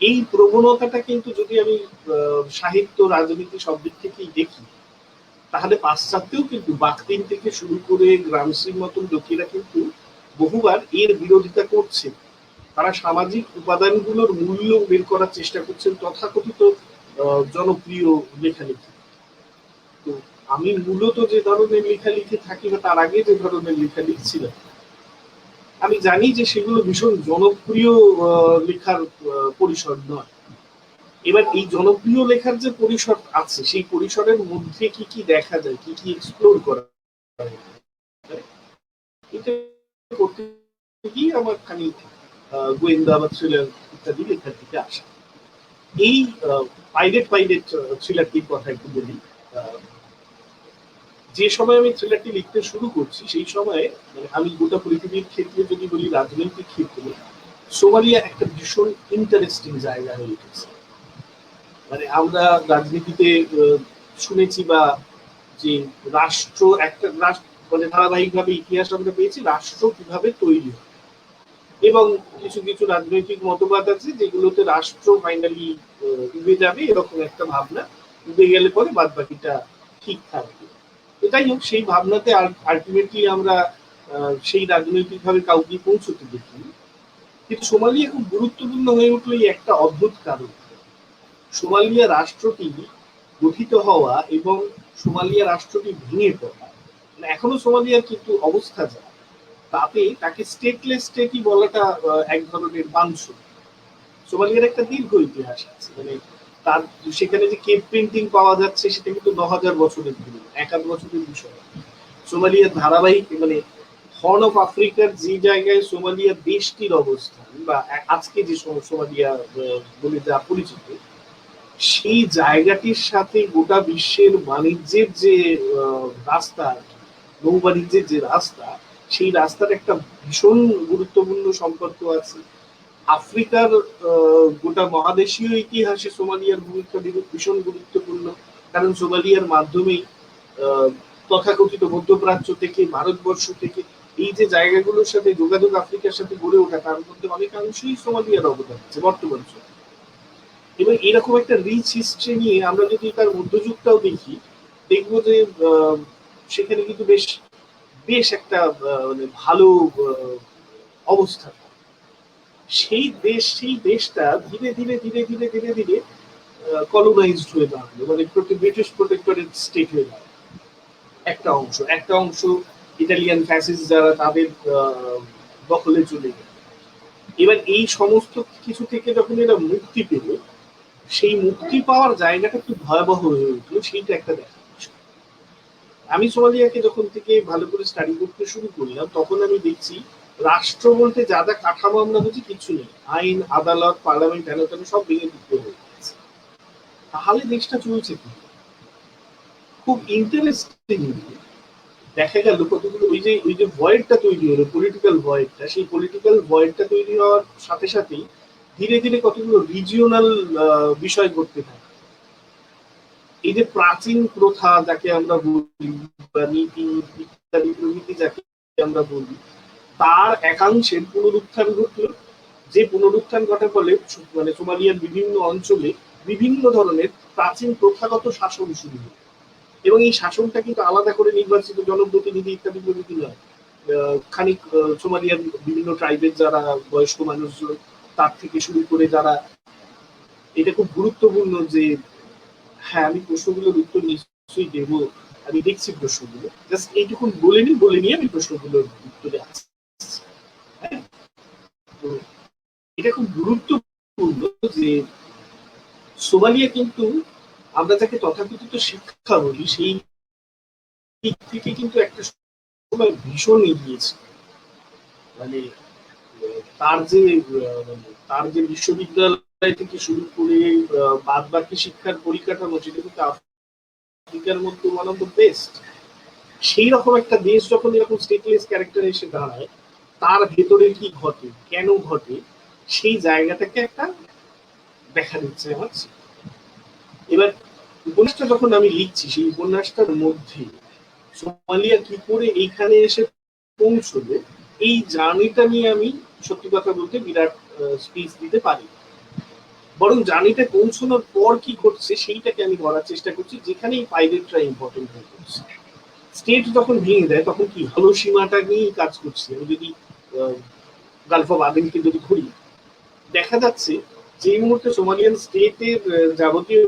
এই প্রবণতাটা কিন্তু যদি আমি সাহিত্য, রাজনীতি সব দিক থেকেই দেখি, তাহলে পাশ্চাত্যেও কিন্তু বাকতিন থেকে শুরু করে গ্রামসির মতন লোকেরা কিন্তু বহুবার এর বিরোধিতা করছে। তারা সামাজিক উপাদানগুলোর মূল্য বের করার চেষ্টা করছেন তথাকথিত জনপ্রিয় লেখালেখি। তো আমি মূলত যে ধরনের লেখা লিখে থাকি, বা তার আগে যে ধরনের লেখা লিখছিলাম, আমি জানি যে সেগুলো ভীষণ জনপ্রিয় লেখার পরিসর নয়। এবার এই জনপ্রিয় লেখার যে পরিসর আছে, সেই পরিসরের মধ্যে কি কি দেখা যায়, কি কি এক্সপ্লোর করা যায়, এটা করতে গিয়ে আমার খানিক গোয়েন্দা বা থ্রিলার ইত্যাদি লেখার দিকে আসা। এই পাইরেট থ্রিলারটির কথা একটু বলি। যে সময় আমি থ্রিলারটি লিখতে শুরু করছি, সেই সময়ে মানে আমি গোটা পৃথিবীর ক্ষেত্রে যদি বলি, রাজনৈতিক ক্ষেত্রে সোমালিয়া একটা ভীষণ ইন্টারেস্টিং জায়গা হয়ে উঠেছে। মানে আমরা রাজনীতিতে শুনেছি, বা যে একটা রাষ্ট্র মানে ধারাবাহিকভাবে ইতিহাস আমরা পেয়েছি রাষ্ট্র কিভাবে তৈরি হয়, এবং কিছু কিছু রাজনৈতিক মতবাদ আছে যেগুলোতে রাষ্ট্র ফাইনালি ডুবে যাবে, এরকম একটা ভাবনা। ডুবে গেলে পরে বাদ বাকিটা ঠিক থাকবে। এটাই হোক, সেই ভাবনাতে আলটিমেটলি আমরা সেই রাজনৈতিক ভাবে কাউকে পৌঁছতে দেখি। কিন্তু সোমালিয়া খুব গুরুত্বপূর্ণ হয়ে উঠলো এই একটা অদ্ভুত কারণ। সোমালিয়া রাষ্ট্রটি গঠিত হওয়া এবং সোমালিয়া রাষ্ট্রটি ভেঙে পড়া, মানে এখনো সোমালিয়ার কিন্তু অবস্থা যা, তাতে তাকে স্টেটলেস স্টেটই বলাটা এক ধরনের বাঞ্ছনীয়। সোমালিয়ার একটা দীর্ঘ ইতিহাস আছে, মানে তার সেখানে যে কেভ পেন্টিং পাওয়া যাচ্ছে সেটা কিন্তু ৯,০০০ বছরের পুরনো, ১,০০০ বছরের বিষয়। সোমালিয়ার ধারাবাহিক মানে হর্ন অফ আফ্রিকার যে জায়গায় সোমালিয়া দেশটির অবস্থান বা আজকে যে সোমালিয়া বলে যা পরিচিত, সেই জায়গাটির সাথে গোটা বিশ্বের বাণিজ্যের যে রাস্তা, নৌ বাণিজ্যের যে রাস্তা, সেই রাস্তার একটা ভীষণ গুরুত্বপূর্ণ সম্পর্ক আছে। আফ্রিকার গোটা মহাদেশীয় ইতিহাসে সোমালিয়ার ভূমিকা ভীষণ গুরুত্বপূর্ণ, কারণ সোমালিয়ার মাধ্যমেই তথাকথিত মধ্যপ্রাচ্য থেকে, ভারতবর্ষ থেকে এই যে জায়গাগুলোর সাথে যোগাযোগ আফ্রিকার সাথে গড়ে ওঠা, তার মধ্যে অনেকাংশই সোমালিয়ার অবদান আছে বর্তমান সময়ে। এবং এরকম একটা রিচ হিস্ট্রি নিয়ে আমরা যদি তার মধ্যযুগটাও দেখি, দেখবো যে সেখানে কিন্তু বেশ বেশ একটা মানে ভালো অবস্থা। সেই দেশটা ধীরে ধীরে ধীরে ধীরে ধীরে ধীরে কলোনাইজড হয়ে দাঁড়ালো, মানে ব্রিটিশ প্রোটেক্টরেট স্টেট হয়ে দাঁড়ালো। একটা অংশ ইটালিয়ান ফ্যাসিস্ট যারা, তাদের দখলে চলে গেল। এবার এই সমস্ত কিছু থেকে যখন এরা মুক্তি পেল, সেই মুক্তি পাওয়ার জায়গাটা খুব ভয়াবহ হয়ে উঠলো, সেইটা একটা দেখা। আমি সোমালিয়াকে যখন থেকে ভালো করে স্টাডি করতে শুরু করলাম, তখন আমি দেখছি রাষ্ট্র বলতে যা যা কাঠামো আমরা বুঝি কিছু নেই। আইন, আদালত, পার্লামেন্ট, হেন তেন সব ভেঙে দিতে হয়ে গেছে। তাহলে দেশটা চলছে কি? খুব ইন্টারেস্টিং দেখা গেল কতগুলো ওই যে ভয়েডটা তৈরি হলো, পলিটিক্যাল ভয়েডটা, সেই পলিটিক্যাল ভয়েডটা তৈরি হওয়ার সাথে সাথেই ধীরে ধীরে কতগুলো রিজিওনাল বিষয় ঘটতে থাকে। এই যে প্রাচীন প্রথা যাকে আমরা বলি বা নীতি ইত্যাদি প্রভৃতি যাকে আমরা বলি, তার একাংশের পুনরুত্থান ঘটলো, যে পুনরুত্থান ঘটার ফলে মানে সোমালিয়ার বিভিন্ন অঞ্চলে বিভিন্ন ধরনের প্রাচীন প্রথাগত শাসন শুরু হলো। এবং এই শাসনটা কিন্তু আলাদা করে নির্বাচিত জনপ্রতিনিধি ইত্যাদি প্রভৃতি নয়। খানিক সোমালিয়ার বিভিন্ন ট্রাইবের যারা বয়স্ক মানুষজন, তার থেকে শুরু করে যারা, এটা খুব গুরুত্বপূর্ণ যে, হ্যাঁ আমি প্রশ্নগুলোর উত্তর নিশ্চয়ই দেব, আমি দেখছি প্রশ্নগুলো, জাস্ট এইটুকুন বলে নিয়ে আমি প্রশ্নগুলোর উত্তরে আসছি। হ্যাঁ, তো এটা খুব গুরুত্বপূর্ণ যে সোমালিয়া কিন্তু আমরা যাকে তথাকথিত শিক্ষা বলি, সেই দিক থেকে কিন্তু একটা সময় ভীষণ এগিয়েছে। মানে তার যে বিশ্ববিদ্যালয় থেকে শুরু করে বাদ বাকি শিক্ষার পরিকাঠামো, সেটা কিন্তু আফ্রিকার মধ্যে ওয়ান অফ দ্য বেস্ট। সেই রকম একটা দেশ যখন এরকম স্টেটলেস ক্যারেক্টার এসে দাঁড়ায়, তার ভেতরে কি ঘটে, কেন ঘটে, সেই জায়গাটাকে একটা দেখা দিচ্ছে আমার। এবার উপন্যাসটা যখন আমি লিখছি, সেই উপন্যাসটার মধ্যে সোমালিয়া কি করে এইখানে এসে পৌঁছলো, এই জার্নিটা নিয়ে আমি সত্যি কথা বলতে বিরাট স্পিচ দিতে পারি। বরং জার্নিটা পৌঁছানোর পর কি ঘটছে সেইটাকে আমি বলার চেষ্টা করছি, যেখানে এই পাইরেটরা ইম্পর্টেন্ট হয়ে পড়ছে। স্টেট যখন ভেঙে দেয় তখন কি ভালো সীমাটা নিয়েই কাজ করছে। আমি যদি গালফ অফ আদেনকে যদি ধরি, দেখা যাচ্ছে যে এই মুহূর্তে সোমালিয়ান স্টেটের যাবতীয়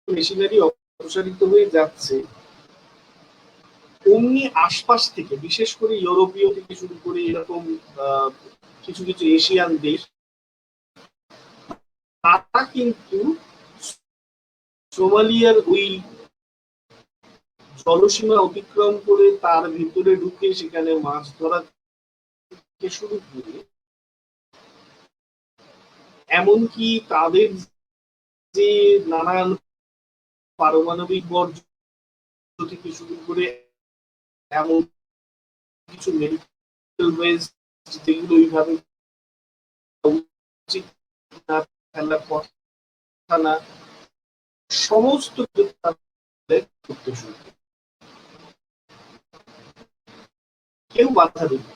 মেশিনারি অপসারিত হয়ে যাচ্ছে, অমনি আশপাশ থেকে, বিশেষ করে ইউরোপীয় থেকে শুরু করে এরকম কিছু কিছু এশিয়ান দেশ, তারা কিন্তু সোমালিয়ার ওই জলসীমা অতিক্রম করে তার ভিতরে ঢুকে সেখানে মাছ ধরা থেকে শুরু করে এমনকি তাদের যে নানান পারমাণবিক বর্জ্য থেকে শুরু করে এমন কিছু মেডিকেল ওয়েস্ট যেগুলো ওইভাবে উচিত না ফেলার কথা না, সমস্ত করতে শুরু, কেউ বাধা দেবে।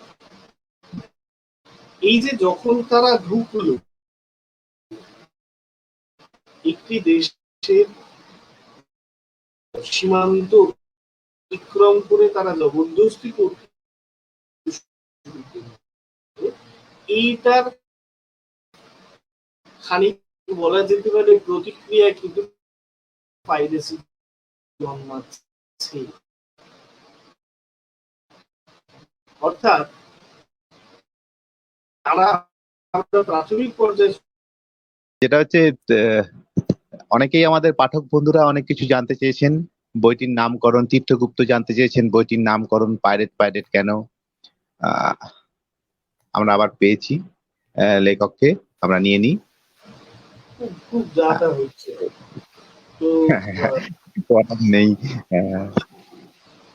এই যে যখন তারা ঢুকলো একটি দেশের সীমান্ত অতিক্রম করে তারা জবরদস্তি করতে এইটার খানিক বলা যেতে পারে প্রতিক্রিয়া কিন্তু পাইরেসি জন্মাচ্ছে। অর্থাৎ তারা প্রাথমিক পর্যায়ে যেটা হচ্ছে অনেকেই আমাদের পাঠক বন্ধুরা অনেক কিছু জানতে চেয়েছেন। বইটির নামকরণ তীর্থগুপ্ত জানতে চেয়েছেন, বইটির নামকরণ পাইরেট পাইরেট কেন। আমরা আবার পেয়েছি লেখককে, আমরা নিয়ে নিই। খুব যাতা হচ্ছে তো নেই,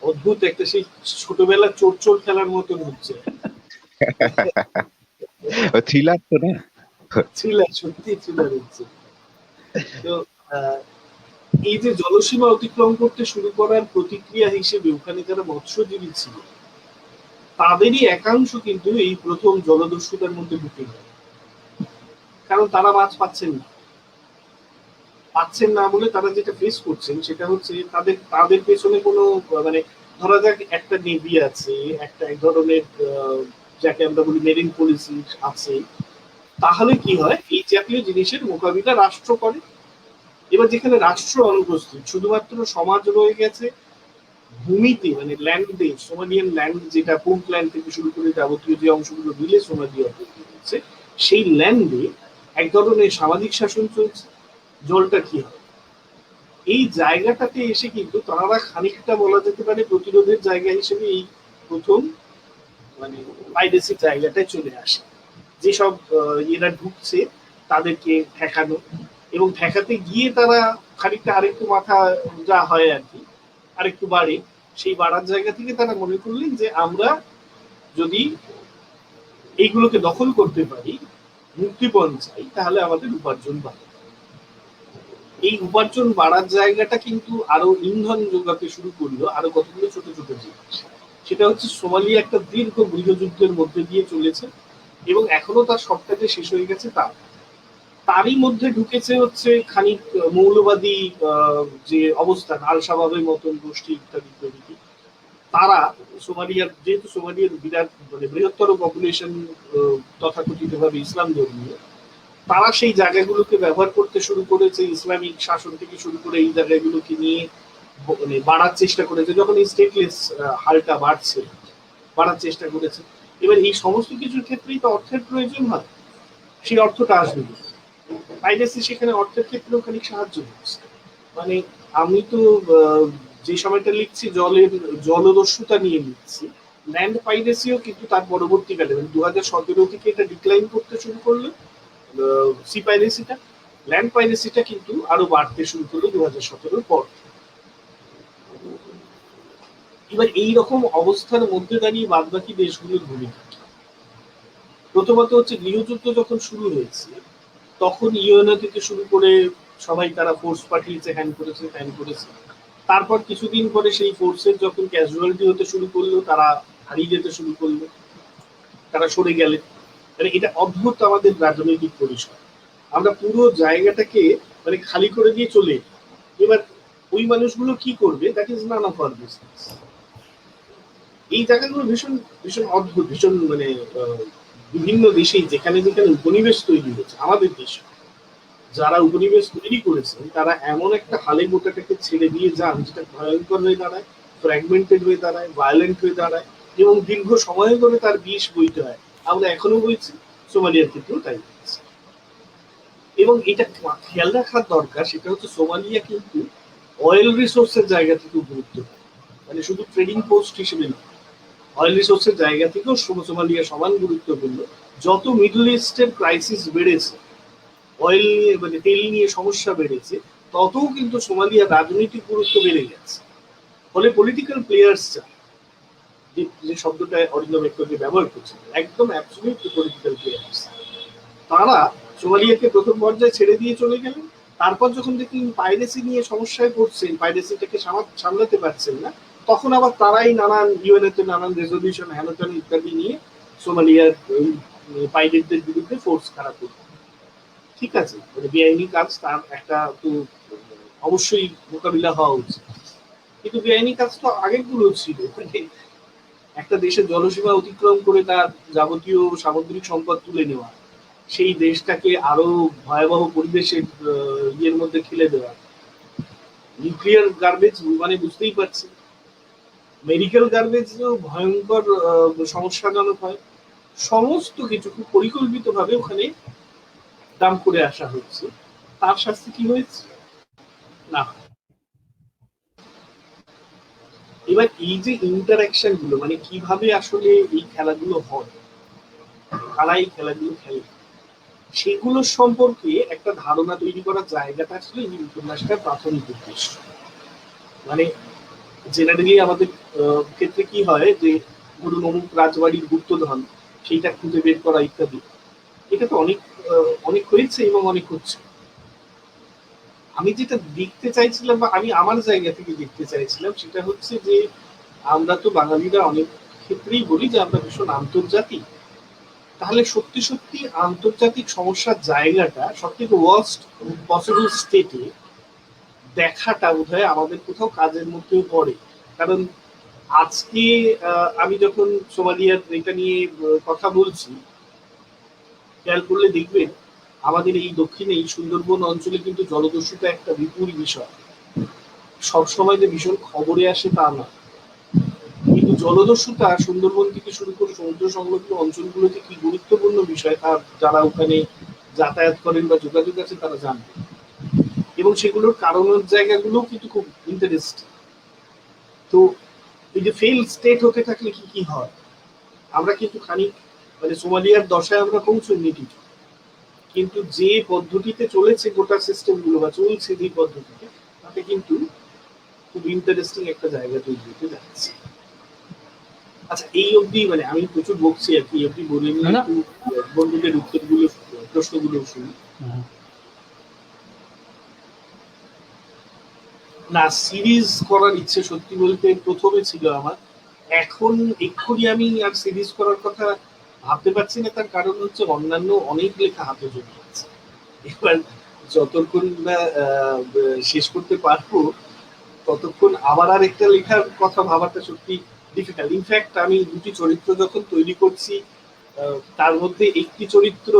অদ্ভুত একটা সেই ছোটবেলা চোর চোর খেলার মতন হচ্ছে। থ্রিলার তো না, থ্রিলার, সত্যি থ্রিলার হচ্ছে। তো এই যে জলসীমা অতিক্রম করতে শুরু করার প্রতিক্রিয়া হিসেবে ওখানে যারা মৎস্যজীবী ছিল তাদেরই একাংশ কিন্তু এই প্রথম জলদস্যুতার মধ্যে ঢুকে গেল, কারণ তারা মাছ পাচ্ছেন না বলে তারা যেটা ফেস করছেন সেটা হচ্ছে তাদের পেছনে কোনো মানে ধরা যাক একটা নেভি আছে, একটা এক ধরনের যাকে আমরা বলি মেরিন পলিসি আছে, তাহলে কি হয় এই জাতীয় জিনিসের মোকাবিলা রাষ্ট্র করে। এবার যেখানে রাষ্ট্র অনুপস্থিত, শুধুমাত্র সমাজ রয়ে গেছে ভূমিতে, মানে ল্যান্ডে, সোমালিয়ান ল্যান্ড যেটা পুন্টল্যান্ড থেকে শুরু করে যাবতীয় যে অংশগুলো মিলে সোমালিয়া হচ্ছে, সেই ল্যান্ডে এক ধরনের সামাজিক শাসন চলছে। জলটা কি হয় এই জায়গাটাতে এসে কিন্তু তারা খানিকটা বলা যেতে পারে প্রতিরোধের জায়গা হিসেবে এই প্রথম মানে পাইরেসি জায়গাটায় চলে আসে। যেসব এরা ঢুকছে তাদেরকে ঠেকানো, এবং ঠেকাতে গিয়ে তারা খানিকটা আরেকটু মাথা যা হয় আর কি আরেকটু বাড়ে, সেই বাড়ার জায়গা থেকে তারা মনে করলেন যে আমরা যদি এইগুলোকে দখল করতে পারি, মুক্তিপণ চাই, তাহলে আমাদের উপার্জন বাড়ে। এই উপার্জন বাড়ার জায়গাটা কিন্তু আরো ইন্ধন যোগাতে শুরু করলো আরো কতগুলো ছোট ছোট জিনিস। সেটা হচ্ছে সোমালিয়া একটা দীর্ঘ গৃহযুদ্ধের মধ্যে দিয়ে চলেছে এবং এখনো তার সবটাতে শেষ হয়ে গেছে। তারই মধ্যে ঢুকেছে হচ্ছে খানিক মৌলবাদী যে অবস্থান, আল শাবাবের মতন গোষ্ঠী ইত্যাদি প্রভৃতি। তারা সোমালিয়ার, যেহেতু সোমালিয়ার বিরাট মানে বৃহত্তর পপুলেশন তথাকথিত ভাবে ইসলাম ধর্মীয়, তারা সেই জায়গাগুলোকে ব্যবহার করতে শুরু করেছে। ইসলামিক শাসন থেকে শুরু করে এই জায়গাগুলোকে নিয়ে মানে বাড়ার চেষ্টা করেছে। যখন এই স্টেটলেস হালটা বাড়ার চেষ্টা করেছে, এবার এই সমস্ত কিছুর ক্ষেত্রেই তো অর্থের প্রয়োজন হয়, সেই অর্থটা আসবে। পাইরেসি সেখানে অর্থের ক্ষেত্রেও খানিক সাহায্য করছে। মানে আমি তো যে সময়টা লিখছি জলদস্যুতা নিয়ে লিখছি, ল্যান্ড পাইরেসিও কিন্তু তার পরবর্তীকালে মানে 2017 থেকে এটা ডিক্লাইন করতে শুরু করলো সি পাইরেসিটা। ল্যান্ড পাইরেসিটা কিন্তু আরো বাড়তে শুরু করলো 2017 পর। এবার এইরকম অবস্থার মধ্যে দাঁড়িয়ে বাদ বাকি দেশগুলোর ভূমিকা, প্রথমত হচ্ছে গৃহযুদ্ধ যখন শুরু হয়েছে তখন ইউএনও থেকে শুরু করে সবাই তারা ফোর্স পাঠিয়েছে, হ্যান্ড করেছে ত্যান করেছে। তারপর কিছুদিন পরে সেই ফোর্সের যখন ক্যাজুয়ালিটি হতে শুরু করলো, তারা হারিয়ে যেতে শুরু করলো, তারা সরে গেলেন। মানে এটা অদ্ভুত আমাদের রাজনৈতিক পরিসর, আমরা পুরো জায়গাটাকে মানে খালি করে দিয়ে চলে। এবার ওই মানুষগুলো কি করবে, that is none of our business. এই জায়গাগুলো ভীষণ ভীষণ অদ্ভুত, ভীষণ মানে বিভিন্ন দেশেই যেখানে যেখানে উপনিবেশ তৈরি হয়েছে, আমাদের দেশে যারা উপনিবেশ তৈরি করেছেন তারা এমন একটা হালে গোটাটাকে ছেড়ে দিয়ে যান যেটা ভয়ঙ্কর হয়ে দাঁড়ায়, ফ্র্যাগমেন্টেড হয়ে দাঁড়ায়, ভায়োলেন্ট হয়ে দাঁড়ায় এবং দীর্ঘ সময় ধরে তার বিষ বইতে হয়। আমরা এখনো বলছি, সোমালিয়ার ক্ষেত্রেও তাই হচ্ছে। এবং এটা খেয়াল রাখার দরকার, সেটা হচ্ছে সোমালিয়া কিন্তু অয়েল রিসোর্সের জায়গা থেকেও গুরুত্বপূর্ণ, মানে শুধু ট্রেডিং পোস্ট হিসেবে নয়, অয়েল রিসোর্সের জায়গা থেকেও সোমালিয়া সমান গুরুত্বপূর্ণ। যত মিডল ইস্টের ক্রাইসিস বেড়েছে, অয়েল নিয়ে মানে তেল নিয়ে সমস্যা বেড়েছে, ততও কিন্তু সোমালিয়ার রাজনৈতিক গুরুত্ব বেড়ে গেছে। ফলে পলিটিক্যাল প্লেয়ার্স যে শব্দটা অরিন্দম একটু ব্যবহার করছেন, একদম অ্যাবসলিউট পলিটিক্যাল প্লেয়ার্স, তারা সোমালিয়াকে প্রথম পর্যায়ে ছেড়ে দিয়ে চলে গেলেন। তারপর যখন দেখলেন পাইরেসি নিয়ে সমস্যায় পড়ছেন, পাইরেসিটাকে সামলাতে পারছেন না, তখন আবার তারাই নানান ইউএনএতে নানান রেজলিউশন হ্যানোটেন ইত্যাদি নিয়ে সোমালিয়ার পাইরেটদের বিরুদ্ধে ফোর্স খাড়া করবে। ঠিক আছে, মানে বেআইনি কাজ, তার একটা তো অবশ্যই মোকাবিলা হওয়া উচিত, কিন্তু বেআইনি কাজ তো আগেরগুলো ছিল। মানে একটা দেশের জলসীমা অতিক্রম করে তার যাবতীয় সামুদ্রিক সম্পদ তুলে নেওয়া, সেই দেশটাকে আরো ভয়াবহ পরিবেশের ইয়ের মধ্যে ঠেলে দেওয়া, নিউক্লিয়ার গার্বেজ মানে বুঝতেই পারছি, মেডিকেল গার্বেজও ভয়ঙ্কর সমস্যাজনক হয়। সমস্ত কিছু খুব পরিকল্পিত ভাবে ওখানে দাম করে আসা হচ্ছে, তার শাস্তি কি হয়েছে না। এবার এই যে ইন্টারাকশন গুলো, মানে কিভাবে আসলে এই খেলাগুলো হয়, কারা এই খেলাগুলো খেলে, সেগুলো সম্পর্কে একটা ধারণা তৈরি করার জায়গাটা আসলে এই উপন্যাসটার প্রাথমিক উদ্দেশ্য। মানে জেনারেলি আমাদের ক্ষেত্রে কি হয় যে ধরুন অমুক রাজবাড়ির গুপ্তধন, সেইটা খুঁজে বের করা ইত্যাদি, এটা তো অনেক অনেক হয়েছে এবং অনেক হচ্ছে। আমি যেটা দেখতে চাইছিলাম বা আমি আমার জায়গা থেকে দেখতে চাইছিলাম সেটা হচ্ছে যে আমরা তো বাঙালিরা অনেক ক্ষেত্রেই বলি যে আমরা ভীষণ আন্তর্জাতিক, তাহলে সত্যি সত্যি আন্তর্জাতিক সমস্যার জায়গাটা সব থেকে ওয়ার্স্ট পসিবল স্টেটে দেখাটা বোধহয় আমাদের কোথাও কাজের মধ্যেও পড়ে। কারণ আজকে আমি যখন সোমালিয়ার এটা নিয়ে কথা বলছি, খেয়াল করলে দেখবেন আমাদের এই দক্ষিণে এই সুন্দরবন অঞ্চলে কিন্তু জলদস্যুতা একটা বিপুল বিষয়। সবসময় যে ভীষণ খবরে আসে তা না, কিন্তু জলদস্যুতা সুন্দরবন থেকে শুরু করে সমুদ্র সংলগ্ন অঞ্চলগুলোতে কি গুরুত্বপূর্ণ বিষয় তা যারা ওখানে যাতায়াত করেন বা যোগাযোগ আছে তারা জানবে, এবং সেগুলোর কারণের জায়গাগুলো কিন্তু খুব ইন্টারেস্টিং। তো এই যে ফেল স্টেট হতে থাকলে কি কি হয়, আমরা কিন্তু খানিক মানে সোমালিয়ার দশায় আমরা পৌঁছইনি ঠিক, কিন্তু যে পদ্ধতিতে চলেছে গোটা সিস্টেম গুলো বা চলছে যে পদ্ধতিতে, তাতে কিন্তু খুব ইন্টারেস্টিং একটা জায়গা তৈরি হতে যাচ্ছে। আচ্ছা, এই অবধি মানে আমি প্রচুর বকছি আর কি, অবধি বলে নিয়ে একটু বন্ধুদের উত্তরগুলো প্রশ্নগুলো শুনি। না, সিরিজ করার ইচ্ছে সত্যি বলতে প্রথমে ছিল আমার, এখন এক্ষুনি আমি আর সিরিজ করার কথা ভাবতে পারছি না। তার কারণ হচ্ছে অন্যান্য অনেক লেখা হাতে জমে আছে। এবার যতক্ষণ না শেষ করতে পারবো ততক্ষণ আবার আর একটা লেখার কথা ভাবাটা সত্যি ডিফিকাল্ট। ইনফ্যাক্ট আমি দুটি চরিত্র যখন তৈরি করছি, তার মধ্যে একটি চরিত্র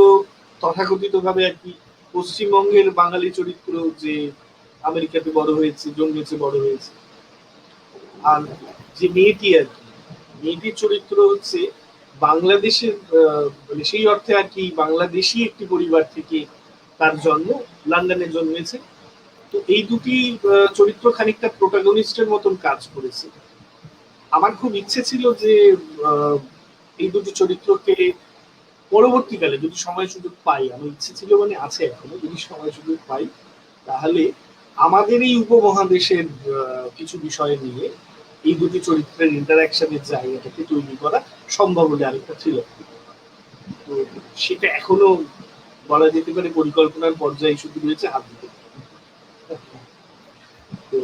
তথাকথিত ভাবে আর কি পশ্চিমবঙ্গের বাঙালি চরিত্র, যে আমেরিকাতে বড় হয়েছে, জন্মেছে, বড় হয়েছে, আর যে মেয়েটি আর কি, মেয়েটির চরিত্র হচ্ছে বাংলাদেশের মানে সেই অর্থে আর কি বাংলাদেশি একটি পরিবার থেকে তার জন্ম, লন্ডনে জন্মেছে। তো এই দুটি চরিত্র খানিকটা প্রোটাগনিস্টের মতন কাজ করেছে। আমার খুব ইচ্ছে ছিল যে এই দুটি চরিত্রকে পরবর্তীকালে যদি সময় সুযোগ পাই, আমার ইচ্ছে ছিল মানে আছে এখনো, যদি সময় সুযোগ পাই তাহলে আমাদের এই উপমহাদেশের কিছু বিষয় নিয়ে এই দুটি চরিত্রের ইন্টারাকশনের জায়গাটাকে তৈরি করা সম্ভব হলে আরেকটা ছিল। তো সেটা এখনো বলা যেতে পারে পরিকল্পনার পর্যায়ে শুধু রয়েছে, হাত দিতে। তো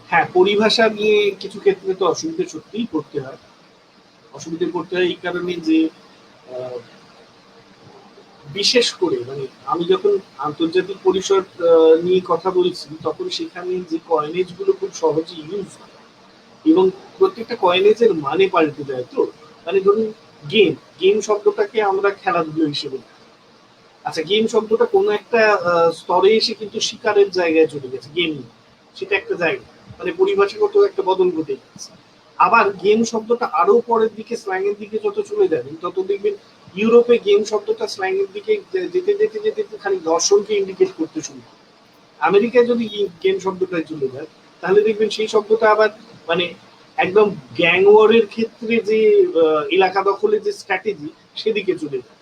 হ্যাঁ, পরিভাষা নিয়ে কিছু ক্ষেত্রে তো অসুবিধা সত্যিই পড়তে হয়। অসুবিধে পড়তে হয় এই কারণে যে বিশেষ করে মানে আমি যখন আন্তর্জাতিক পরিসর নিয়ে কথা বলছি তখন সেখানে যে কয়েনেজ গুলো খুব সহজে ইউজ হয় এবং প্রত্যেকটা কয়েনেজের মানে পাল্টে দেয়। তো মানে ধরুন গেম, গেম শব্দটাকে আমরা খেলাধুলো হিসেবে, আচ্ছা গেম শব্দটা কোনো একটা স্তরে এসে কিন্তু শিকারের জায়গায় চলে গেছে, গেম সেটা একটা জায়গা, মানে পরিভাষাগত একটা বদল ঘটে গেছে। আবার গেম শব্দটা আরো পরের দিকে স্ল্যাং এর দিকে যত চলে যাবে তত দেখবেন ইউরোপে গেম শব্দটা স্ল্যাং এর দিকে যেতে যেতে যেতে খালি দর্শনকে ইন্ডিকেট করতে শুরু করে। আমেরিকায় যদি গেম শব্দটা চলে যায় তাহলে দেখবেন সেই শব্দটা আবার মানে একদম গ্যাং ওয়ারের ক্ষেত্রে যে এলাকা দখলের যে স্ট্র্যাটেজি সেদিকে চলে যায়।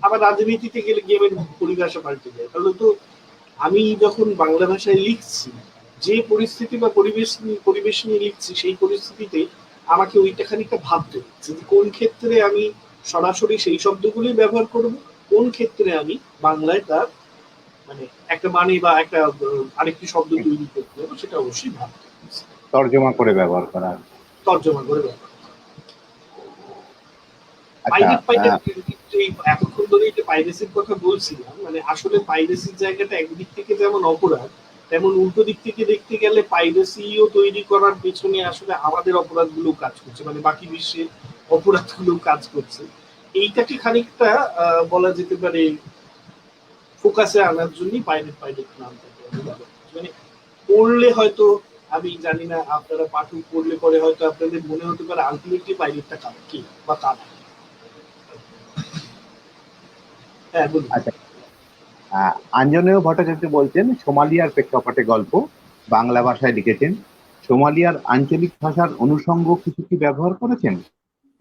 আবার রাজনীতিতে গেলে গেমের পরিভাষা পাল্টে যায়। তাহলে তো আমি যখন বাংলা ভাষায় লিখছি যে পরিস্থিতি বা পরিবেশ নিয়ে লিখছি সেই পরিস্থিতিতে আমাকে ওইটা খানিকটা ভাবতে হচ্ছে যে কোন ক্ষেত্রে আমি সরাসরি সেই শব্দগুলি ব্যবহার করব, কোন ক্ষেত্রে আমি বাংলায় তার মানে একটা মানে বা একটা আরেকটি শব্দ তৈরি করতে হবে, সেটা অবশ্যই ভাবতে হচ্ছে, তর্জমা করে ব্যবহার করা। তর্জমা করে ব্যবহার। এই এতক্ষণ ধরে যে পাইরেসির কথা বলছিলাম, মানে আসলে পাইরেসির জায়গাটা একদিক থেকে যেমন অপরাধ, তেমন উল্টো দিক থেকে দেখতে গেলে পাইরেসিও তৈরি করার পেছনে আসলে আমাদের অপরাধগুলো কাজ করছে, মানে বাকি বিশ্বে অপরাধগুলো কাজ করছে। এইটাকে খানিকটা বলা যেতে পারে ফোকাসে আনার জন্যই পাইরেট পাইরেট নামটাকে মানে পড়লে হয়তো, আমি জানি না আপনারা পাঠক পড়লে পরে হয়তো আপনাদের মনে হতে পারে আলটিমেটলি পাইরেটটা কি বা কারা। হ্যাঁ বলুন। আচ্ছা, আঞ্জনেয় ভট্টাচার্য বলছেন সোমালিয়ার প্রেক্ষাপটে গল্প, বাংলা ভাষায় লিখেছেন। সোমালিয়ার আঞ্চলিক ভাষার অনুষঙ্গ কিছু কি ব্যবহার করেছেন,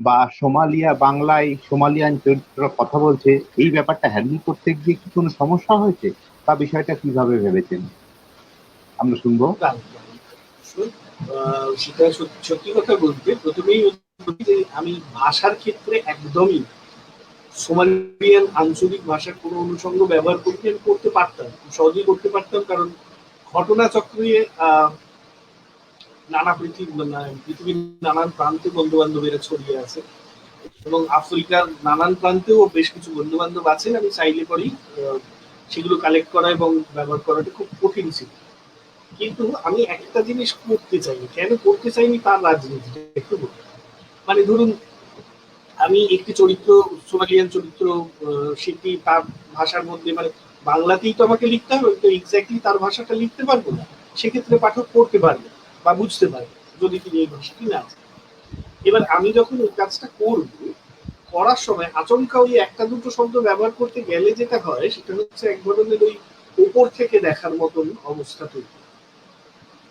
বা সোমালিয়া বাংলায় সোমালিয়ান চরিত্র কথা বলছে, এই ব্যাপারটা হ্যান্ডেল করতে গিয়ে কি কোনো সমস্যা হয়েছে, বা বিষয়টা কিভাবে ভেবেছেন? আমরা শুনবো। সেটা সত্যি কথা বলতে প্রথমেই আমি ভাষার ক্ষেত্রে একদমই সোমালিয়ান আঞ্চলিক ভাষার কোনো অনুষঙ্গ ব্যবহার করতে পারতাম, সহজেই করতে পারতাম, কারণ ঘটনাচক্রে নানা পৃথিবীর নানান প্রান্তে বন্ধু বান্ধবেরা ছড়িয়ে আছে, এবং আফ্রিকার নানান প্রান্তেও বেশ কিছু বন্ধু বান্ধব আছেন। আমি চাইলে পরেই সেগুলো কালেক্ট করা এবং ব্যবহার করাটা খুব কঠিন ছিল। কিন্তু আমি একটা জিনিস করতে চাইনি, কেন করতে চাইনি তার রাজনীতিটা একটু বলি। মানে ধরুন আমি একটি চরিত্র, সোমালিয়ান চরিত্র, সেটি তার ভাষার মধ্যে, মানে বাংলাতেই তো আমাকে লিখতে হবে, তো এক্স্যাক্টলি তার ভাষাটা লিখতে পারবো না, সেক্ষেত্রে পাঠক পড়তে পারবে বা বুঝতে পারবে যদি তিনি এই ভাষাটি না। এবার আমি যখন এই কাজটা করব, করার সময় আচমকা ওই একটা দুটো শব্দ ব্যবহার করতে গেলে যেটা হয় সেটা হচ্ছে এক ধরনের ওই ওপর থেকে দেখার মতন অবস্থা তৈরি।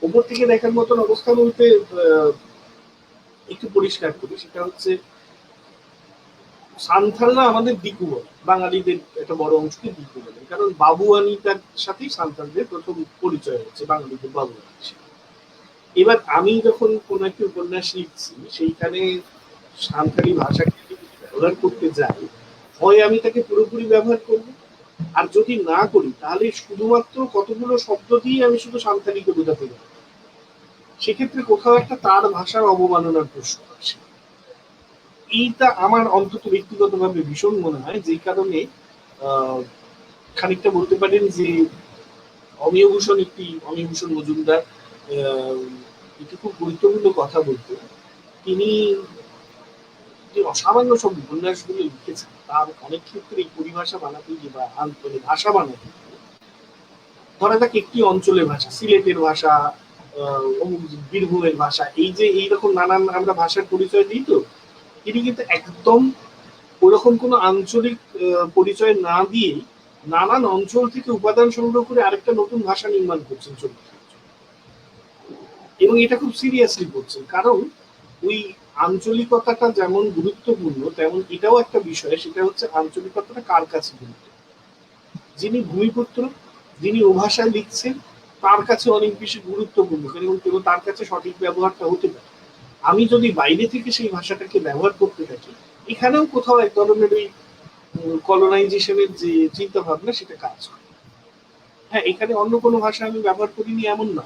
ওপর থেকে দেখার মতন অবস্থা বলতে একটু পরিষ্কার করি, সেটা হচ্ছে সান্থালরা আমাদের দিকু বলে, বাঙালিদের একটা বড় অংশকে দিকু বলে, কারণ বাবুয়ানিটার সাথেই সান্থালদের প্রথম পরিচয় হচ্ছে বাঙালিদের বাবুয়ানি। এবার আমি যখন কোন একটি উপন্যাস লিখছি, সেইখানে সান্থালি ভাষাকে ব্যবহার করতে যাই, হয় আমি তাকে পুরোপুরি ব্যবহার করব, আর যদি না করি তাহলে শুধুমাত্র কতগুলো শব্দ দিয়ে আমি শুধু সান্থালিকে বোঝাতে পারি, সেক্ষেত্রে কোথাও একটা তার ভাষার অবমাননার প্রশ্ন আসে। এইটা আমার অন্তত ব্যক্তিগতভাবে ভীষণ মনে হয়, যে কারণে খানিকটা বলতে পারেন যে অমিয় ভূষণ মজুমদার একটি খুব গুরুত্বপূর্ণ কথা বলতে, তিনি যে অসামান্য সব উপন্যাসগুলো লিখেছেন তার অনেক ক্ষেত্রে এই পরিভাষা বানাতে গিয়ে বা ভাষা বানাতে, ধরা যাক একটি অঞ্চলের ভাষা, সিলেটের ভাষা, বীরভূমের ভাষা, এই যে এইরকম নানান আমরা ভাষার পরিচয় দিই, তো তিনি কিন্তু একদম ওরকম কোনো আঞ্চলিক পরিচয় না দিয়ে নানান অঞ্চল থেকে উপাদান সংগ্রহ করে আরেকটা নতুন ভাষা নির্মাণ করছেন চরিত্র, এবং এটা খুব সিরিয়াসলি করছেন, কারণ ওই আঞ্চলিকতাটা যেমন গুরুত্বপূর্ণ তেমন এটাও একটা বিষয়, সেটা হচ্ছে আঞ্চলিকতাটা কার কাছে গুরুত্ব। যিনি ভূমিপুত্র, যিনি ও ভাষায় লিখছেন, তার কাছে অনেক বেশি গুরুত্বপূর্ণ, এবং তার কাছে সঠিক ব্যবহারটা হতে পারে। আমি যদি বাইরে থেকে সেই ভাষাটাকে ব্যবহার করতে থাকি, এখানেও কোথাও এক ধরনের ওই কলোনাইজেশনের যে চিন্তা ভাবনা সেটা কাজ করে। হ্যাঁ, এখানে অন্য কোনো ভাষা আমি ব্যবহার করিনি এমন না,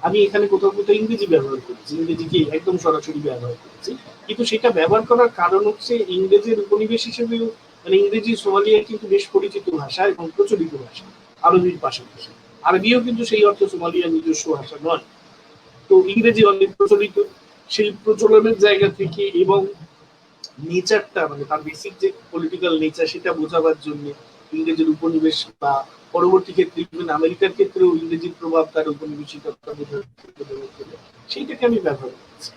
আমি এখানে কোথাও কোথাও ইংরেজি ব্যবহার করেছি, ইংরেজিকে একদম সরাসরি ব্যবহার করেছি, কিন্তু সেটা ব্যবহার করার কারণ হচ্ছে ইংরেজির উপনিবেশ হিসেবেও, মানে ইংরেজি সোমালিয়ার কিন্তু বেশ পরিচিত ভাষা এবং প্রচলিত ভাষা আরবির পাশাপাশি। আরবিও কিন্তু সেই অর্থে সোমালিয়ার নিজস্ব ভাষা নয়, তো ইংরেজি অনেক প্রচলিত, সেই প্রচলনের জায়গা থেকে এবং নেচারটা, মানে তার বেসিক যে পলিটিক্যাল নেচার সেটা বোঝাবার জন্য ইংরেজির উপনিবেশ, বা পরবর্তী ক্ষেত্রে ইভেন আমেরিকার ক্ষেত্রেও ইংরেজির প্রভাব তার উপনিবেশিকতা সেইটাকে আমি ব্যবহার করছি।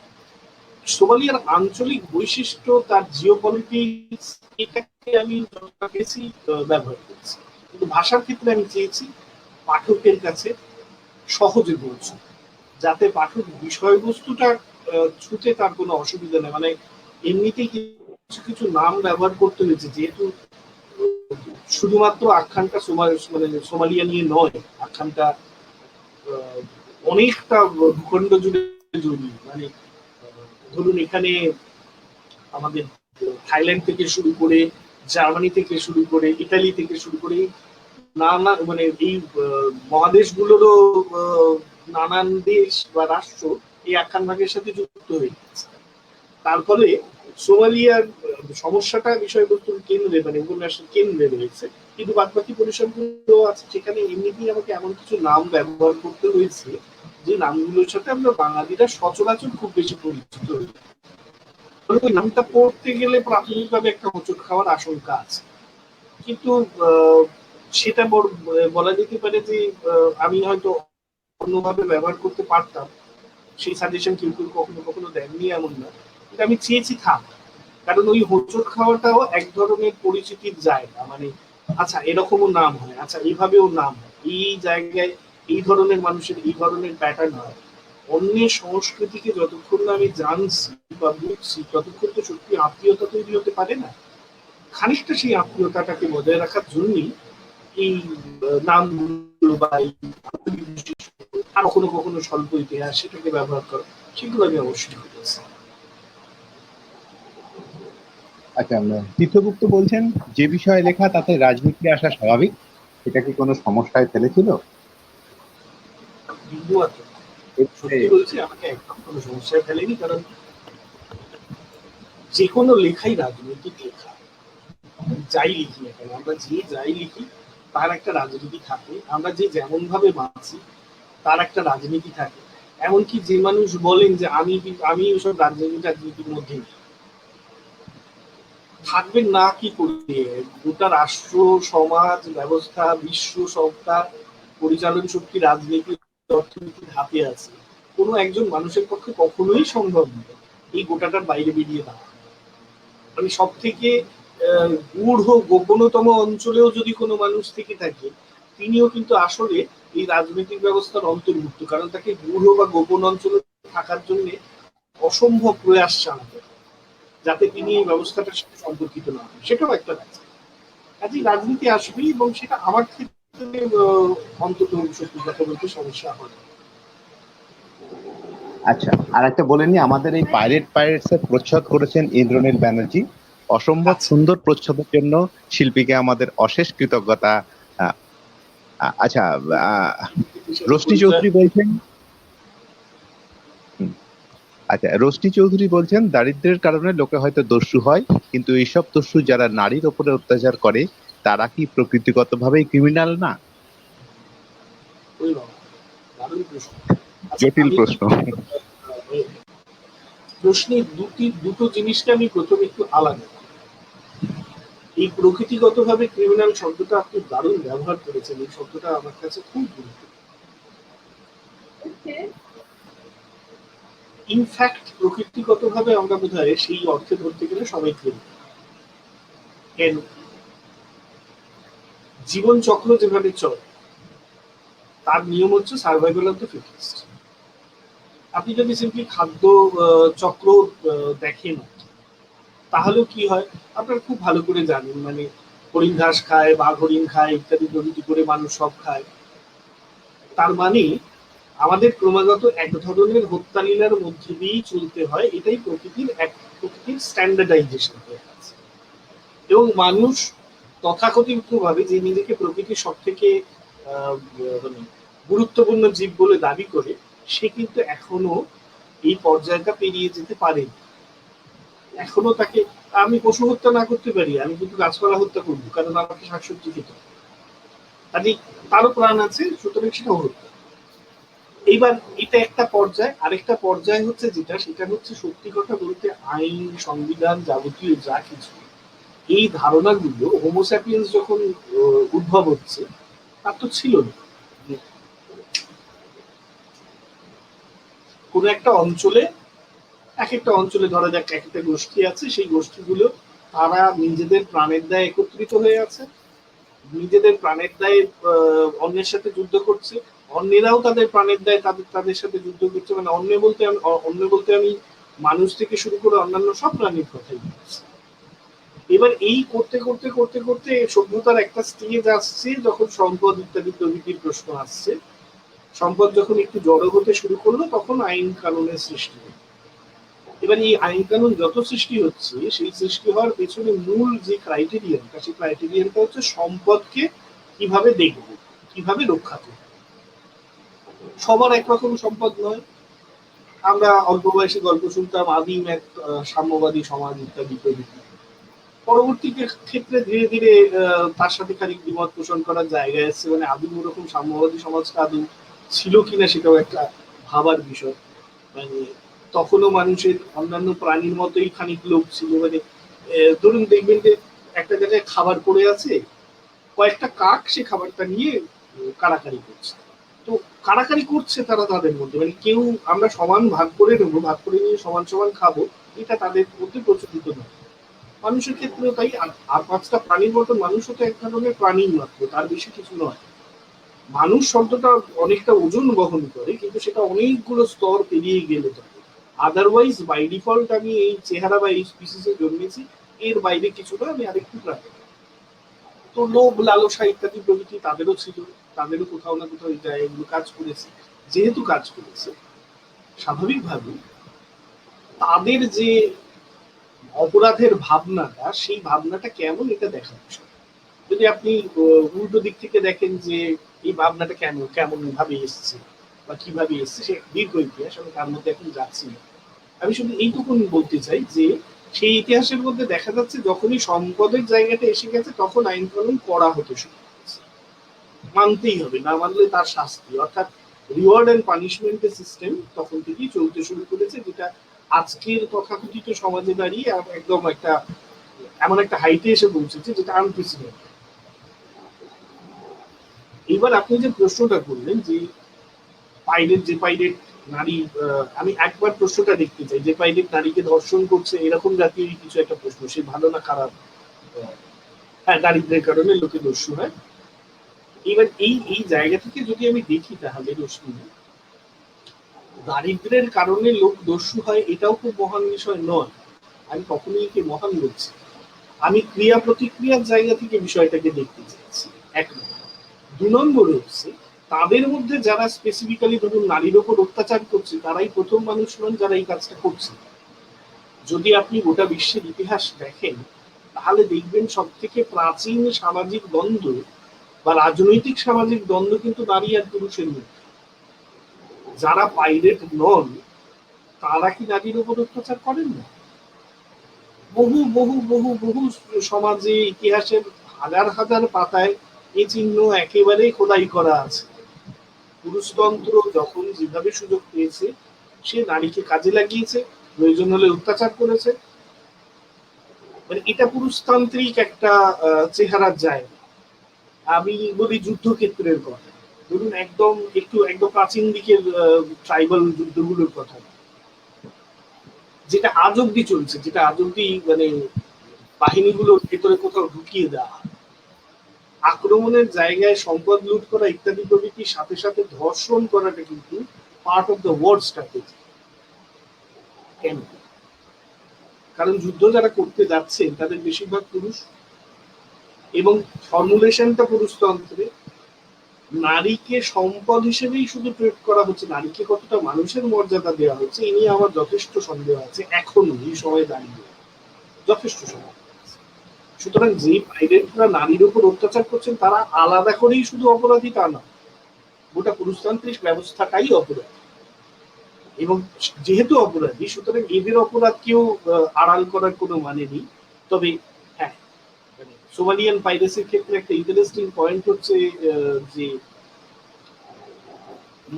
সোমালিয়ার আঞ্চলিক বৈশিষ্ট্য, তার জিওপলিটিক্স, এটাকে আমি বেশি ব্যবহার করছি, কিন্তু ভাষার ক্ষেত্রে আমি চেয়েছি পাঠকের কাছে সহজে পৌঁছে, যাতে পাঠক বিষয়বস্তুটা ছুঁতে তার কোনো অসুবিধা নেই। মানে এমনিতেই কিছু কিছু নাম ব্যবহার করতে হয়েছে, যেহেতু শুধুমাত্র আখ্যানটা মানে সোমালিয়া নিয়ে নয়, আখ্যানটা অনেকটা ভূখণ্ড জুড়ে জড়িয়ে। মানে ধরুন এখানে আমাদের থাইল্যান্ড থেকে শুরু করে, জার্মানি থেকে শুরু করে, ইতালি থেকে শুরু করে, নানা মানে এই মহাদেশগুলোরও নানান দেশ বা রাষ্ট্র এই আখ্যান ভাগের সাথে যুক্ত হয়ে গেছে। তার ফলে সোমালিয়ার সমস্যাটা বিষয়বস্তুর কেন্দ্রে মানে উপন্যাসের কেন্দ্রে রয়েছে, কিন্তু বাদবাকি পরিসরগুলো আছে সেখানে এমনিতেই আমাকে এমন কিছু নাম ব্যবহার করতে হয়েছে যে নামগুলোর সাথে আমরা বাঙালিরা সচরাচর খুব বেশি পরিচিত হই। ওই নামটা পড়তে গেলে প্রাথমিকভাবে একটা হোঁচট খাওয়ার আশঙ্কা আছে, কিন্তু সেটা বলা যেতে পারে যে আমি হয়তো অন্যভাবে ব্যবহার করতে পারতাম, সেই সাজেশন কেউ কেউ কখনো কখনো দেননি এমন না, কিন্তু আমি চেয়েছি থাক, কারণ ওই হোঁচট খাওয়াটাও এক ধরনের পরিচিতির জায়গা, মানে আচ্ছা এরকমও নাম হয়, আচ্ছা এইভাবেও নাম হয়, এই জায়গায় এই ধরনের মানুষের এই ধরনের প্যাটার্ন হয়। অন্যের সংস্কৃতিকে যতক্ষণ না আমি জানছি বা বুঝছি ততক্ষণ তো সত্যি আত্মীয়তা তৈরি হতে পারে না। খানিকটা সেই আত্মীয়তাটাকে বজায় রাখার জন্যই এই নামগুলো বা আর কখনো কখনো স্বল্প ইতিহাস সেটাকে ব্যবহার করা, সেগুলো আমি অবশ্যই করেছি। আচ্ছা, তীর্থগুপ্ত বলছেন যে বিষয়ে লেখা তাতে রাজনীতি আসা স্বাভাবিক, এটা কি কোনো সমস্যায় ফেলেছিল? বিন্দু মাত্র সত্যি বলছি, আমাকে একদম কোনো সমস্যায় ফেলেনি, কারণ যে কোনো লেখাই রাজনৈতিক লেখা, যাই লিখি না কেন, আমরা যে যাই লিখি তার একটা রাজনীতি থাকে, আমরা যে যেমন ভাবে বাঁচি তার একটা রাজনীতি থাকে। এমনকি যে মানুষ বলেন যে আমি ওসব রাজনীতির মধ্যে থাকবেন না, কি করবে, গোটা রাষ্ট্র সমাজ ব্যবস্থা বিশ্ব সরকার পরিচালন শক্তি রাজনীতি অর্থনীতির হাতে আছে, কোনো একজন মানুষের পক্ষে কখনোই সম্ভব নয় এই গোটাটার বাইরে বেরিয়ে দেওয়া। মানে সব থেকে গূঢ় গোপনতম অঞ্চলেও যদি কোনো মানুষ থেকে থাকে, তিনিও কিন্তু আসলে এই রাজনৈতিক ব্যবস্থার অন্তর্ভুক্ত, কারণ তাকে গূঢ় বা গোপন অঞ্চলে থাকার জন্য অসম্ভব প্রয়াস চালাতে, যাতে তিনি এই ব্যবস্থাটার সাথে সম্পর্কিত না হন, সেটাও একটা কাছে কাজেই রাজনীতি আসবে, এবং সেটা আমার ক্ষেত্রে অন্তত সত্যি কথা বলতে সমস্যা হয়। আচ্ছা, আর একটা বলেনি, আমাদের এই পাইরেটস এর প্রচ্ছদ করেছেন ইন্দ্রনীল ব্যানার্জি। অসম্ভব সুন্দর প্রচ্ছদের জন্য শিল্পীকে আমাদের অশেষ কৃতজ্ঞতা। আচ্ছা, রোশনি চৌধুরী বলছেন, রোশনি চৌধুরী বলছেন দারিদ্র্যের কারণে লোকে হয়তো দস্যু হয়, কিন্তু এইসব দস্যু যারা নারীর উপরে অত্যাচার করে তারা কি প্রকৃতিগতভাবেই ক্রিমিনাল না? জটিল প্রশ্ন। প্রশ্নের দুটো জিনিসকে আমি প্রথমে একটু আলাদা। এই প্রকৃতিগতভাবে ক্রিমিনাল শব্দটা আপনি দারুণ ব্যবহার করেছেন, এই শব্দটা আমার কাছে খুব গুরুত্বপূর্ণ। ইনফ্যাক্ট প্রকৃতিগতভাবে আমরা বোধহয় সেই অর্থে ধরতে গেলে সবাই ক্রিমিনাল। কেন? জীবন চক্র যেভাবে চলে তার নিয়ম হচ্ছে সার্ভাইভাল অফ দ্য ফিটেস্ট। আপনি যদি সিম্পলি খাদ্য চক্র দেখেন তাহলেও কি হয় আপনারা খুব ভালো করে জানেন, মানে হরিণ ঘাস খায়, বাঘ হরিণ খায় ইত্যাদি প্রভৃতি করে মানুষ সব খায়। তার মানে আমাদের ক্রমাগত এক ধরনের হত্যালীলার মধ্যে দিয়েই চলতে হয়, এটাই প্রকৃতির স্ট্যান্ডার্ডাইজেশন হয়ে আছে। এবং মানুষ তথাকথিত ভাবে যে নিজেকে প্রকৃতির সব থেকে গুরুত্বপূর্ণ জীব বলে দাবি করে, সে কিন্তু এখনো এই পর্যায়টা পেরিয়ে যেতে পারেনি। এখনো তাকে, আমি পশু হত্যা না করতে পারি, আমি কিন্তু গাছপালা হত্যা করবো, কারণ আমাকে শাকসবজি খেতে হবে, কাজে তারও প্রাণ আছে, সুতরাং সেটা হত্যা। এইবার এটা একটা পর্যায়, আরেকটা পর্যায় হচ্ছে যেটা, সেটা হচ্ছে সত্যি কথা বলতে আইন সংবিধান যাবতীয় যা কিছু এই ধারণাগুলো হোমোস্যাপিয়েন্স যখন উদ্ভব হচ্ছে তার তো ছিল না। কোন একটা অঞ্চলে এক একটা অঞ্চলে ধরা যাক এক একটা গোষ্ঠী আছে, সেই গোষ্ঠীগুলো তারা নিজেদের প্রাণের দায়ে একত্রিত হয়ে আছে, নিজেদের প্রাণের দায়ে অন্যের সাথে যুদ্ধ করছে, অন্যেরাও তাদের প্রাণের দায়ে তাদের সাথে যুদ্ধ করছে। মানে অন্য বলতে আমি মানুষ থেকে শুরু করে অন্যান্য সব প্রাণীর কথাই বলছি। এবার এই করতে করতে করতে করতে সভ্যতার একটা স্টেজ আসছে যখন সম্পদ ইত্যাদি প্রভৃতির প্রশ্ন আসছে। সম্পদ যখন একটু জড়ো হতে শুরু করলো তখন আইন কানুনের সৃষ্টি হলো। এবার এই আইন কানুন যত সৃষ্টি হচ্ছে, সেই সৃষ্টি হওয়ার পেছনে মূল যে ক্রাইটেরিয়ানটা, সেই ক্রাইটেরিয়ানটা হচ্ছে সম্পদকে কিভাবে দেখবো, কিভাবে রক্ষা করবো। সবার একরকম সম্পদ নয়। আমরা অল্প বয়সে গল্প শুনতাম আদিম এক সাম্যবাদী সমাজ ইত্যাদি প্রভৃতি। পরবর্তী ক্ষেত্রে ধীরে ধীরে তার সাথে খানিক দ্বিমত পোষণ করার জায়গা এসছে, মানে আদৌ ওরকম সাম্যবাদী সমাজটা আদৌ ছিল কিনা সেটাও একটা ভাবার বিষয়। মানে তখনও মানুষের অন্যান্য প্রাণীর মতোই খানিক লোভ ছিল, মানে ধরুন দেখবেন যে একটা জায়গায় খাবার পড়ে আছে, কয়েকটা কাক সে খাবারটা নিয়ে কাড়াকাড়ি করছে। তো কাড়াকাড়ি করছে তারা তাদের মধ্যে, মানে কেউ আমরা সমান ভাগ করে নেবো, ভাগ করে নিয়ে সমান সমান খাবো, এটা তাদের মধ্যে প্রচলিত নয়। মানুষের ক্ষেত্রেও তাই। আর পাঁচটা প্রাণীর মতো মানুষও তো এক ধরনের প্রাণী মাত্র, তার বেশি কিছু নয়। মানুষ শব্দটা অনেকটা ওজন বহন করে, কিন্তু সেটা অনেকগুলো স্তর পেরিয়ে গেলে তবে। আদারওয়াইজ বাই ডিফল্ট আমি এই চেহারা বা এই স্পিসিসে জন্মেছি, এর বাইরে কিছু না, আমি আরেকটু প্রাণী। তো লোভ লালসা ইত্যাদি প্রভৃতি তাদেরও ছিল, তাদেরও কোথাও না কোথাও এই জায়গাগুলো কাজ করেছে। যেহেতু কাজ করেছে, স্বাভাবিকভাবে তাদের যে অপরাধের ভাবনাটা, সেই ভাবনাটা কেমন এটা দেখার বিষয়। যদি আপনি উল্টো দিক থেকে দেখেন যে এই ভাবনাটা কেমন ভাবে এসছে বা কিভাবে এসছে, সে দীর্ঘ ইতিহাস, আমি তার মধ্যে এখন যাচ্ছি না। আমি শুধু এইটুকু বলতে চাই যে সেই ইতিহাসের মধ্যে দেখা যাচ্ছে যখনই সম্পদের জায়গাটা এসে গেছে, তখন আইন কানুন করা হতে শুরু করেছে। মানতেই হবে, না মানলে তার শাস্তি, অর্থাৎ রিওয়ার্ড অ্যান্ড পানিশমেন্টের সিস্টেম তখন থেকেই চলতে শুরু করেছে, যেটা আজকের তথাকথিত সমাজে দাঁড়িয়ে একদম একটা এমন একটা হাইটে এসে পৌঁছেছে যেটা আনপ্রেসিডেন্টেড। এইবার আপনি যে প্রশ্নটা করলেন যে পাইরেট নারী, আমি একবার প্রশ্নটা দেখতে চাই, যে পাইরেট নারীকে ধর্ষণ করছে এরকম জাতীয় কিছু একটা প্রশ্ন, সে ভালো না খারাপ? হ্যাঁ, দারিদ্রের কারণে লোকে দস্যু হয়। এবার এই এই জায়গা থেকে যদি আমি দেখি, তাহলে রশ্মি, দারিদ্রের কারণে লোক দস্যু হয় এটাও খুব মহান বিষয় নয়। আমি কখনোই একে মহান বলছি, আমি ক্রিয়া প্রতিক্রিয়ার জায়গা থেকে বিষয়টাকে দেখতে চাইছি, এক নম্বর। দু নম্বর হচ্ছে, তাদের মধ্যে যারা স্পেসিফিক্যালি ধরুন নারীর ওপর অত্যাচার করছে, তারাই প্রথম মানুষ নন যারা এই কাজটা করছে। যদি আপনি গোটা বিশ্বের ইতিহাস দেখেন, তাহলে দেখবেন সব থেকে প্রাচীন সামাজিক দ্বন্দ্ব বা রাজনৈতিক সামাজিক দ্বন্দ্ব কিন্তু নারী আর পুরুষের মধ্যে। যারা পাইরেট নন, তারা কি নারীর উপর অত্যাচার করেন না? বহু বহু বহু বহু সমাজে, ইতিহাসের হাজার হাজার পাতায় এই চিহ্ন একেবারে খোদাই করা আছে। পুরুষতন্ত্র যখন যেভাবে সুযোগ পেয়েছে, সে নারীকে কাজে লাগিয়েছে, প্রয়োজন হলে অত্যাচার করেছে। মানে এটা পুরুষতান্ত্রিক একটা চেহারার জায়গা। আমি বলি যুদ্ধক্ষেত্রের কথা, ধরুন একদম প্রাচীন দিকের ট্রাইবাল যুদ্ধগুলোর কথা, যেটা আজ অব্দি চলছে, যেটা আজ অব্দি মানে বাহিনীগুলোর ভেতরে কোথাও ঢুকিয়ে দেওয়া, আক্রমণের জায়গায় সম্পদ লুট করা ইত্যাদি প্রভৃতির সাথে সাথে ধর্ষণ করাটা কিন্তু part of the war strategy. কেন? কারণ যুদ্ধ যারা করতে যাচ্ছেন তাদের বেশিরভাগ পুরুষ, এবং ফর্মুলেশনটা পুরুষতন্ত্রে নারীকে সম্পদ হিসেবেই শুধু ট্রিট করা হচ্ছে। নারীকে কতটা মানুষের মর্যাদা দেওয়া হচ্ছে এ নিয়ে আমার যথেষ্ট সন্দেহ আছে, এখনো এই সময় দাঁড়িয়ে যথেষ্ট সন্দেহ। সুতরাং যে পাইরেটরা নারীর উপর অত্যাচার করছেন, তারা আলাদা করেই শুধু অপরাধী তা না, গোটা পুরুষতান্ত্রিক ব্যবস্থাটাই অপরাধী। এবং যেহেতু অপরাধী, সুতরাং এদের অপরাধকেও আড়াল করার কোনো মানে নেই। তবে হ্যাঁ, মানে সোমালিয়ান পাইরেসির ক্ষেত্রে একটা ইন্টারেস্টিং পয়েন্ট হচ্ছে যে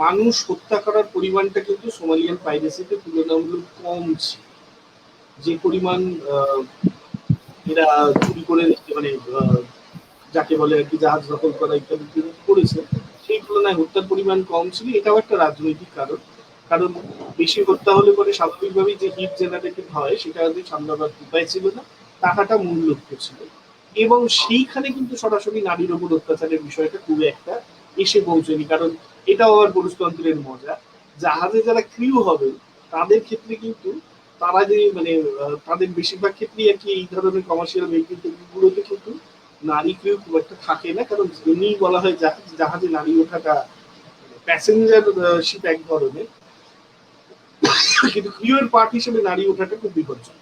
মানুষ হত্যা করার পরিমাণটা কিন্তু সোমালিয়ান পাইরেসিতে তুলনামূলক কম ছিল। যে পরিমাণ এরা চুরি করে, মানে যাকে বলে আর কি জাহাজ দখল করা ইত্যাদি করেছে, সেই তুলনায় হত্যার পরিমাণ কম ছিল। এটাও একটা রাজনৈতিক কারণ, কারণ বেশি হত্যা হলে পরে স্বাভাবিকভাবেই যে হিট জেনারেটেড হয় সেটা যদি সামলাবার উপায় ছিল না, টাকাটা মূল লক্ষ্য ছিল। এবং সেইখানে কিন্তু সরাসরি নারীর ওপর অত্যাচারের বিষয়টা খুব একটা এসে পৌঁছয়নি, কারণ এটাও আবার পুরুষতন্ত্রের মজা। জাহাজে যারা ক্রিউ হবে তাদের ক্ষেত্রে কিন্তু তারা যে মানে তাদের বেশিরভাগ ক্ষেত্রেই আর কি এই ধরনের কমার্শিয়াল ভেহিকলগুলোতে কিন্তু নারী ক্রিউ খুব একটা থাকে না, কারণ এমনিই বলা হয় জাহাজে নারী ওঠাটা প্যাসেঞ্জার শিপ এক ধরনের, কিন্তু ক্রিউয়ের পার্ট হিসেবে নারী ওঠাটা খুব বিপজ্জনক।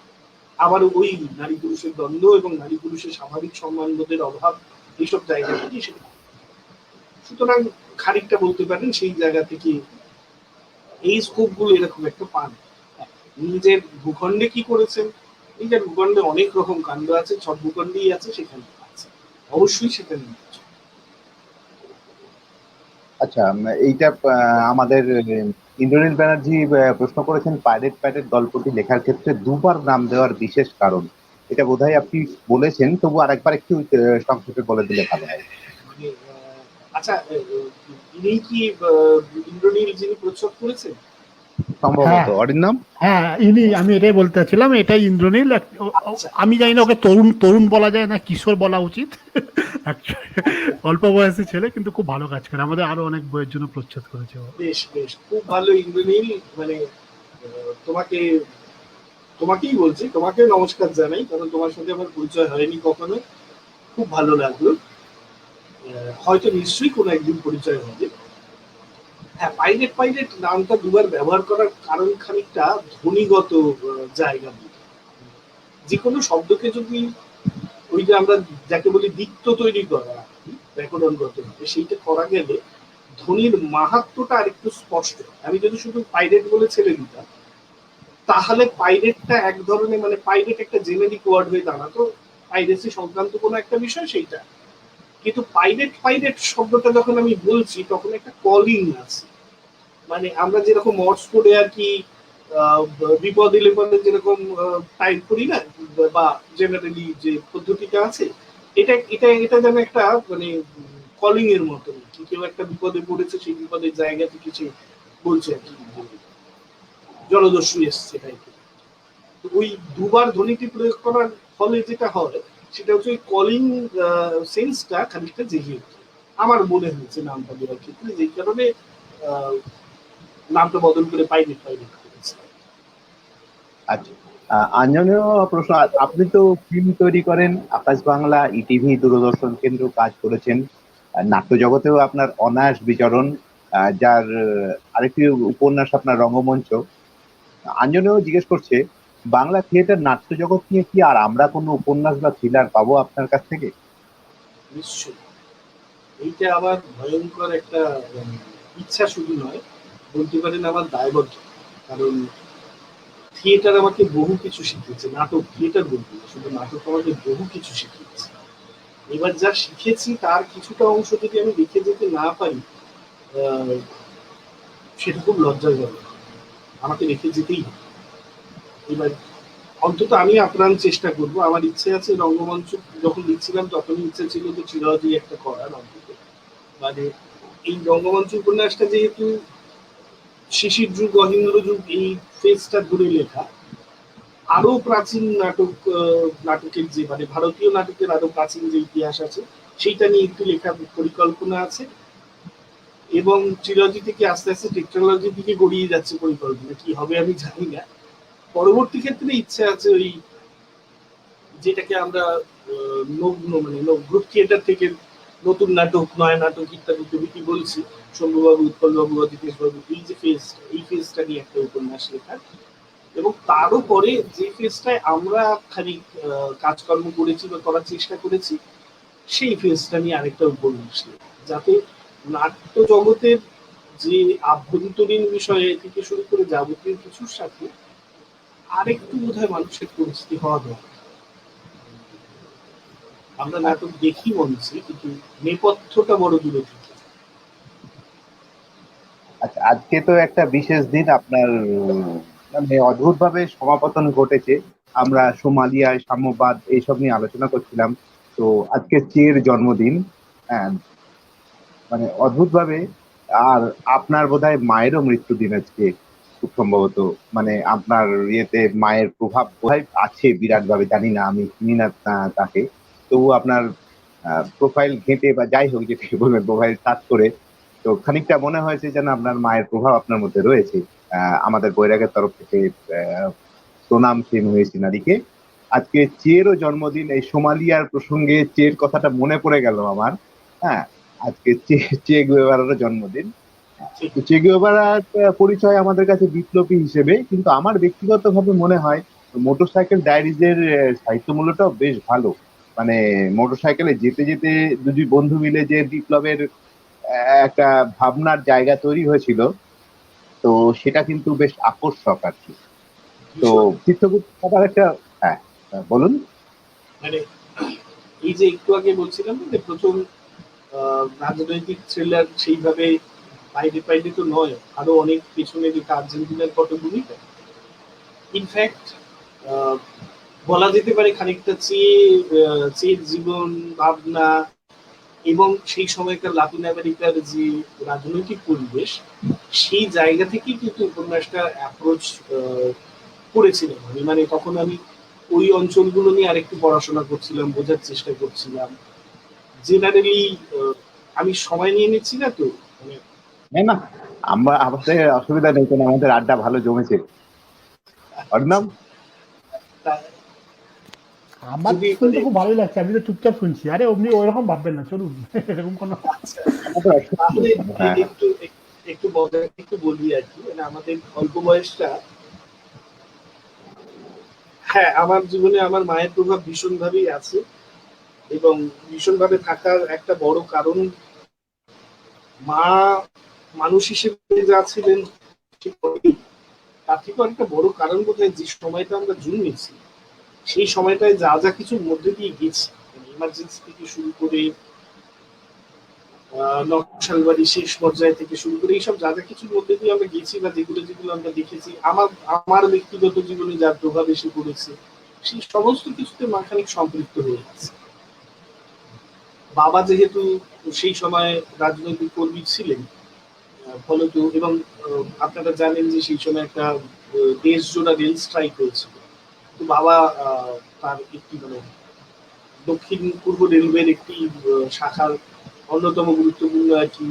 আবার ওই নারী পুরুষের দ্বন্দ্ব এবং নারী পুরুষের স্বাভাবিক সম্মানবোধের অভাব, এইসব জায়গা থেকে সেটা। সুতরাং খানিকটা বলতে পারেন সেই জায়গা থেকে এই স্কোপ গুলো এরকম একটা পান। নিজের ভূখণ্ডে কি করেছেন, এই যে ভূখণ্ডে অনেক রকম কাণ্ড আছে, সব ভূখণ্ডেই আছে, সেখানে আছে, অবশ্যই সেখানে আছে। আচ্ছা, এইটা আমাদের ইন্দ্রনীল ব্যানার্জি প্রশ্ন করেছেন পাইরেট প্যারেড গল্পটি লেখার ক্ষেত্রে দুবার নাম দেওয়ার বিশেষ কারণ। এটা বোধহয় আপনি বলেছেন, তবু আরেকবার একটু সংক্ষেপে বলে দিলে ভালো হয়। মানে আচ্ছা, ইনি কি ইন্দ্রনীল যিনি প্রচ্ছদ করেছেন? সম্ভবত হ্যাঁ ওর নাম। হ্যাঁ, আমি এটাই বলতে চাচ্ছিলাম, এটাই ইন্দ্রনীল। আচ্ছা আমি জানি না ওকে তরুণ তরুণ বলা যায় না কিশোর বলা উচিত। অল্প বয়সী ছেলে, কিন্তু খুব ভালো কাজ করে, আমাদের আরো অনেক বইয়ের জন্য প্রচ্ছদ করেছে ও। বেশ বেশ, খুব ভালো ইন্দ্রনীল। মানে তোমাকে তোমাকেই বলছি, তোমাকে নমস্কার জানাই, কারণ তোমার সাথে আমার পরিচয় হয়নি কখনো। খুব ভালো লাগলো, হয়তো নিশ্চয়ই কোনো একদিন পরিচয় হবে। হ্যাঁ, পাইরেট পাইরেট নামটা দুবার ব্যবহার করার কারণ খানিকটা ধ্বনিগত জায়গা নিয়ে। যে কোনো শব্দকে যদি ওই যে আমরা যাকে বলি দিক্ত তৈরি করা ব্যাকরণগত ভাবে, সেইটা করা গেলে ধ্বনির মাহাত্ম্যটা আরেকটু স্পষ্ট। আমি যদি শুধু পাইরেট বলে ছেড়ে দিতাম, তাহলে পাইরেটটা এক ধরনের, মানে পাইরেট একটা জেনেরিক ওয়ার্ড হয়ে দাঁড়াতো, পাইরেসি সংক্রান্ত কোনো একটা বিষয় সেইটা। কিন্তু পাইরেট পাইরেট শব্দটা যখন আমি বলছি, তখন একটা কলিং আছে। মানে আমরা যেরকম মর্স কোডে আর কি বিপদ এলে পরে যেরকম টাইপ করি না, বা জেনারেলি যে পদ্ধতিটা আছে, এটা এটা এটা যেন একটা মানে কলিং এর মতো, কি কেউ একটা বিপদে পড়েছে, সেই বিপদের জায়গা থেকে সে বলছে আর কি, জলদস্যু এসছে টাইপের। তো ওই দুবার ধ্বনিটি প্রয়োগ করার ফলে যেটা হয়, সেটা হচ্ছে ওই কলিং সেন্সটা খানিকটা জেগে ওঠে। আমার মনে হয়েছে নামটা দেওয়ার ক্ষেত্রে, যেই কারণে আহ, নামটা বদল করে পাইরেট পাইরেট করেছে। আচ্ছা, আঞ্জনীয় প্রশ্ন। আপনি তো ফিল্ম তৈরি করেন, আকাশ বাংলা, ইটিভি, দূরদর্শন কেন্দ্র কাজ করেছেন, নাট্য জগতেও আপনার অনায়াস বিচরণ, যার আরেকটি উপন্যাস আপনার রঙ্গমঞ্চ। আঞ্জনীয় জিজ্ঞেস করছে, বাংলা থিয়েটার নাট্য জগৎ নিয়ে কি আর আমরা কোনো উপন্যাস বা থ্রিলার পাবো আপনার কাছ থেকে? নিশ্চয়ই, এইটা আবার ভয়ঙ্কর একটা ইচ্ছা শুধু নয়, বলতে পারেন আমার দায়বদ্ধ। কারণ থিয়েটার আমাকে বহু কিছু শিখিয়েছে, নাটক থিয়েটার বলতে না, শুধু নাটক আমাকে বহু কিছু শিখিয়েছে। এবার যা শিখেছি তার কিছুটা অংশ যদি আমি লিখে যেতে না পারি, আহ, সেটা খুব লজ্জার ব্যাপার, আমাকে রেখে যেতেই হবে। এবার অন্তত আমি আপ্রাণ চেষ্টা করব। আমার ইচ্ছে আছে রঙ্গমঞ্চ, যখন লিখছিলাম তখনই ইচ্ছে ছিল যে চিরাদি একটা করার অন্তত। মানে এই রঙ্গমঞ্চ উপন্যাসটা যেহেতু শিশির যুগ, অহিন্দ্র যুগ, এই ফেজটা ধরে লেখা, আরো প্রাচীন নাটক, নাটকের যে মানে ভারতীয় নাটকের আরো প্রাচীন যে ইতিহাস আছে, সেইটা নিয়ে একটু লেখার পরিকল্পনা আছে। এবং ট্রিলজি থেকে আস্তে আস্তে টেকনোলজির দিকে গড়িয়ে যাচ্ছে পরিকল্পনা, কি হবে আমি জানি না। পরবর্তী ক্ষেত্রে ইচ্ছে আছে ওই যেটাকে আমরা নগ্ন মানে গ্রুপ থিয়েটার থেকে নতুন নাটক, নয়া নাটক ইত্যাদি প্রভৃতি বলছি, শম্ভুবাবু, উৎপলবাবু, অজিতেশ বাবু, এই যে ফেজটা, এই ফেজটা নিয়ে একটা উপন্যাস লেখার। এবং তারও পরে যে ফেজটায় আমরা খানিক কাজকর্ম করেছি বা করার চেষ্টা করেছি, সেই ফেজটা নিয়ে আরেকটা উপন্যাস লেখা, যাতে নাট্য জগতের যে আভ্যন্তরীণ বিষয়ে থেকে শুরু করে যাবতীয় কিছুর সাথে আরেকটু বোধহয় মানুষের পরিচিতি হওয়া দরকার। আমরা নাটক দেখি মঞ্চে, কিন্তু নেপথ্যটা বড় দূরে থেকে। আচ্ছা, আজকে তো একটা বিশেষ দিন আপনার, মানে অদ্ভুত ভাবে সমাপতন ঘটেছে। আমরা সোমালিয়ায় সাম্যবাদ এইসব নিয়ে আলোচনা করছিলাম। তো আজকে চের জন্মদিন। হ্যাঁ, মানে অদ্ভুত ভাবে। আর আপনার বোধহয় মায়েরও মৃত্যুদিন আজকে, খুব সম্ভবত। মানে আপনার ইয়েতে মায়ের প্রভাব বোধহয় আছে বিরাট ভাবে, জানি না, আমি চিনি না তাকে। তবু আপনার প্রোফাইল ঘেঁটে বা যাই হোক যেটাকে বলবেন, প্রোফাইল সার্চ করে তো খানিকটা মনে হয়েছে যেন আপনার মায়ের প্রভাব আপনার মধ্যে রয়েছে। আমাদের বৈরাগের তরফ থেকে প্রণাম সেই মহিষী নারীকে। আজকে চেরও জন্মদিন। এই সোমালিয়ার প্রসঙ্গে চের কথাটা মনে পড়ে গেল আমার। হ্যাঁ, আজকে চে গুয়েভারারও জন্মদিন। তো চে গুয়েভারার পরিচয় আমাদের কাছে বিপ্লবী হিসেবে, কিন্তু আমার ব্যক্তিগতভাবে মনে হয় মোটরসাইকেল ডায়েরিজের সাহিত্যমূল্যটাও বেশ ভালো। মানে মোটরসাইকেলে যেতে যেতে দুটি বন্ধু মিলে যে বিপ্লবের একটা ভাবনার জায়গা তৈরি হয়েছিল, তো সেটা কিন্তু বেশ আকর্ষক আর কি। তো চিত্রগুপ্ত একটা, হ্যাঁ, বলুন। মানে এই যে একটু আগে বলছিলাম না যে প্রথম রাজনৈতিক থ্রিলার সেইভাবে বাইরে বাইরে তো নয়, আরো অনেক পেছনে যেটা আর্জেন্টিনার পটভূমিকা। ইনফ্যাক্ট বলা যেতে পারে খানিকটা চেয়ে জীবন ভাবনা এবং সেই সময়কার লাতিন আমেরিকার যে রাজনৈতিক পরিবেশ, সেই জায়গা থেকেই কিন্তু উপন্যাসটা অ্যাপ্রোচ করেছিলাম আমি। মানে তখন আমি ওই অঞ্চলগুলো নিয়ে আরেকটু পড়াশোনা করছিলাম, বোঝার চেষ্টা করছিলাম। জেনারেলি আমি সময় নিয়ে নিচ্ছি না তো, মানে না না, আমাদের অসুবিধা নেই কোনো, আমাদের আড্ডা ভালো জমেছে। অর্ণব, আমার যদি শুনতে খুব ভালোই লাগছে, আমি তো চুপচাপ শুনছি। আরে অমনি ওইরকম ভাববেন না, চলুন। এরকম কোনো আচ্ছা, আমাদের অসুবিধা তাহলে নেই। হ্যাঁ হ্যাঁ। একটু একটু মজা একটু বলি আর কি। মানে আমাদের অল্প বয়সটা, হ্যাঁ আমার জীবনে আমার মায়ের প্রভাব ভীষণভাবেই আছে, এবং ভীষণভাবে থাকার একটা বড় কারণ মা মানুষ হিসেবে যা ছিলেন তার থেকে একটা বড় কারণ বোধহয় যে সময়টা আমরা জন্মেছি, সেই সময়টায় যা যা কিছুর মধ্যে দিয়ে গেছি, ইমার্জেন্সি থেকে শুরু করে নকশালবাড়ি শেষ পর্যায়ে থেকে শুরু করে এইসব যা যা কিছুর মধ্যে দিয়ে আমরা গেছি বা যেগুলো যেগুলো আমরা দেখেছি, আমার আমার ব্যক্তিগত জীবনে যার প্রভাব এসে পড়েছে, সেই সমস্ত কিছুতে মাখানিক সম্পৃক্ত হয়ে আছে। বাবা যেহেতু সেই সময় রাজনৈতিক কর্মী ছিলেন, ফলত এবং আপনারা জানেন যে সেই সময় একটা দেশ জোড়া রেল স্ট্রাইক হয়েছিল। তো বাবা তার একটি মানে দক্ষিণ পূর্ব রেলওয়ের একটি শাখার অন্যতম গুরুত্বপূর্ণ আর কি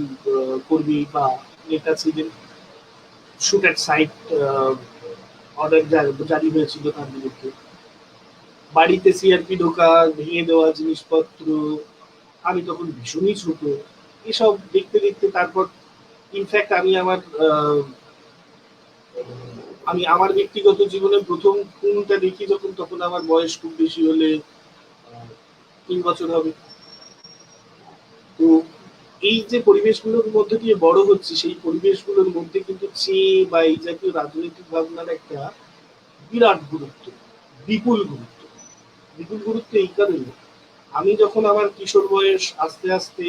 কর্মী বা নেতা ছিলেন। শুট অ্যাট সাইট অর্ডার জারি হয়েছিল তার বিরুদ্ধে। বাড়িতে সিআরপি ঢোকা, ভেঙে দেওয়া জিনিসপত্র, আমি তখন ভীষণই ছোট, এসব দেখতে দেখতে তারপর ইনফ্যাক্ট আমি আমার ব্যক্তিগত জীবনে প্রথম খুনটা দেখি যখন, তখন আমার বয়স খুব বেশি হলে 3 বছর হবে। তো এই যে পরিবেশগুলোর মধ্যে দিয়ে বড় হচ্ছে, সেই পরিবেশগুলোর মধ্যে কিন্তু চেয়ে বা এই জাতীয় রাজনৈতিক ভাবনার একটা বিরাট গুরুত্ব, বিপুল গুরুত্ব। বিপুল গুরুত্ব এই কারণে, আমি যখন আমার কিশোর বয়স আস্তে আস্তে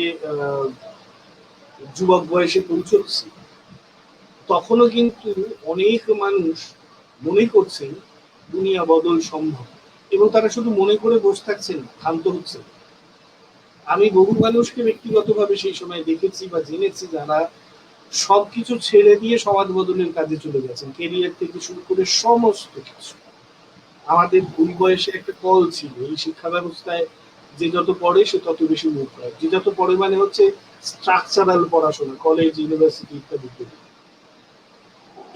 যুবক বয়সে পৌঁছচ্ছি, তখনও কিন্তু অনেক মানুষ মনে করছেন দুনিয়া বদল সম্ভব, এবং তারা শুধু মনে করে বসে থাকছেন, ক্ষান্ত হচ্ছেন। আমি বহু মানুষকে ব্যক্তিগতভাবে সেই সময় দেখেছি বা জেনেছি যারা সবকিছু ছেড়ে দিয়ে সমাজ বদলের কাজে চলে গেছেন, কেরিয়ার থেকে শুরু করে সমস্ত কিছু। আমাদের ওই বয়সে একটা কল ছিল, এই শিক্ষা ব্যবস্থায় যে যত পড়ে সে তত বেশি মুখ হয়। যে যত পড়ে মানে হচ্ছে স্ট্রাকচারাল পড়াশোনা, কলেজ ইউনিভার্সিটি ইত্যাদি।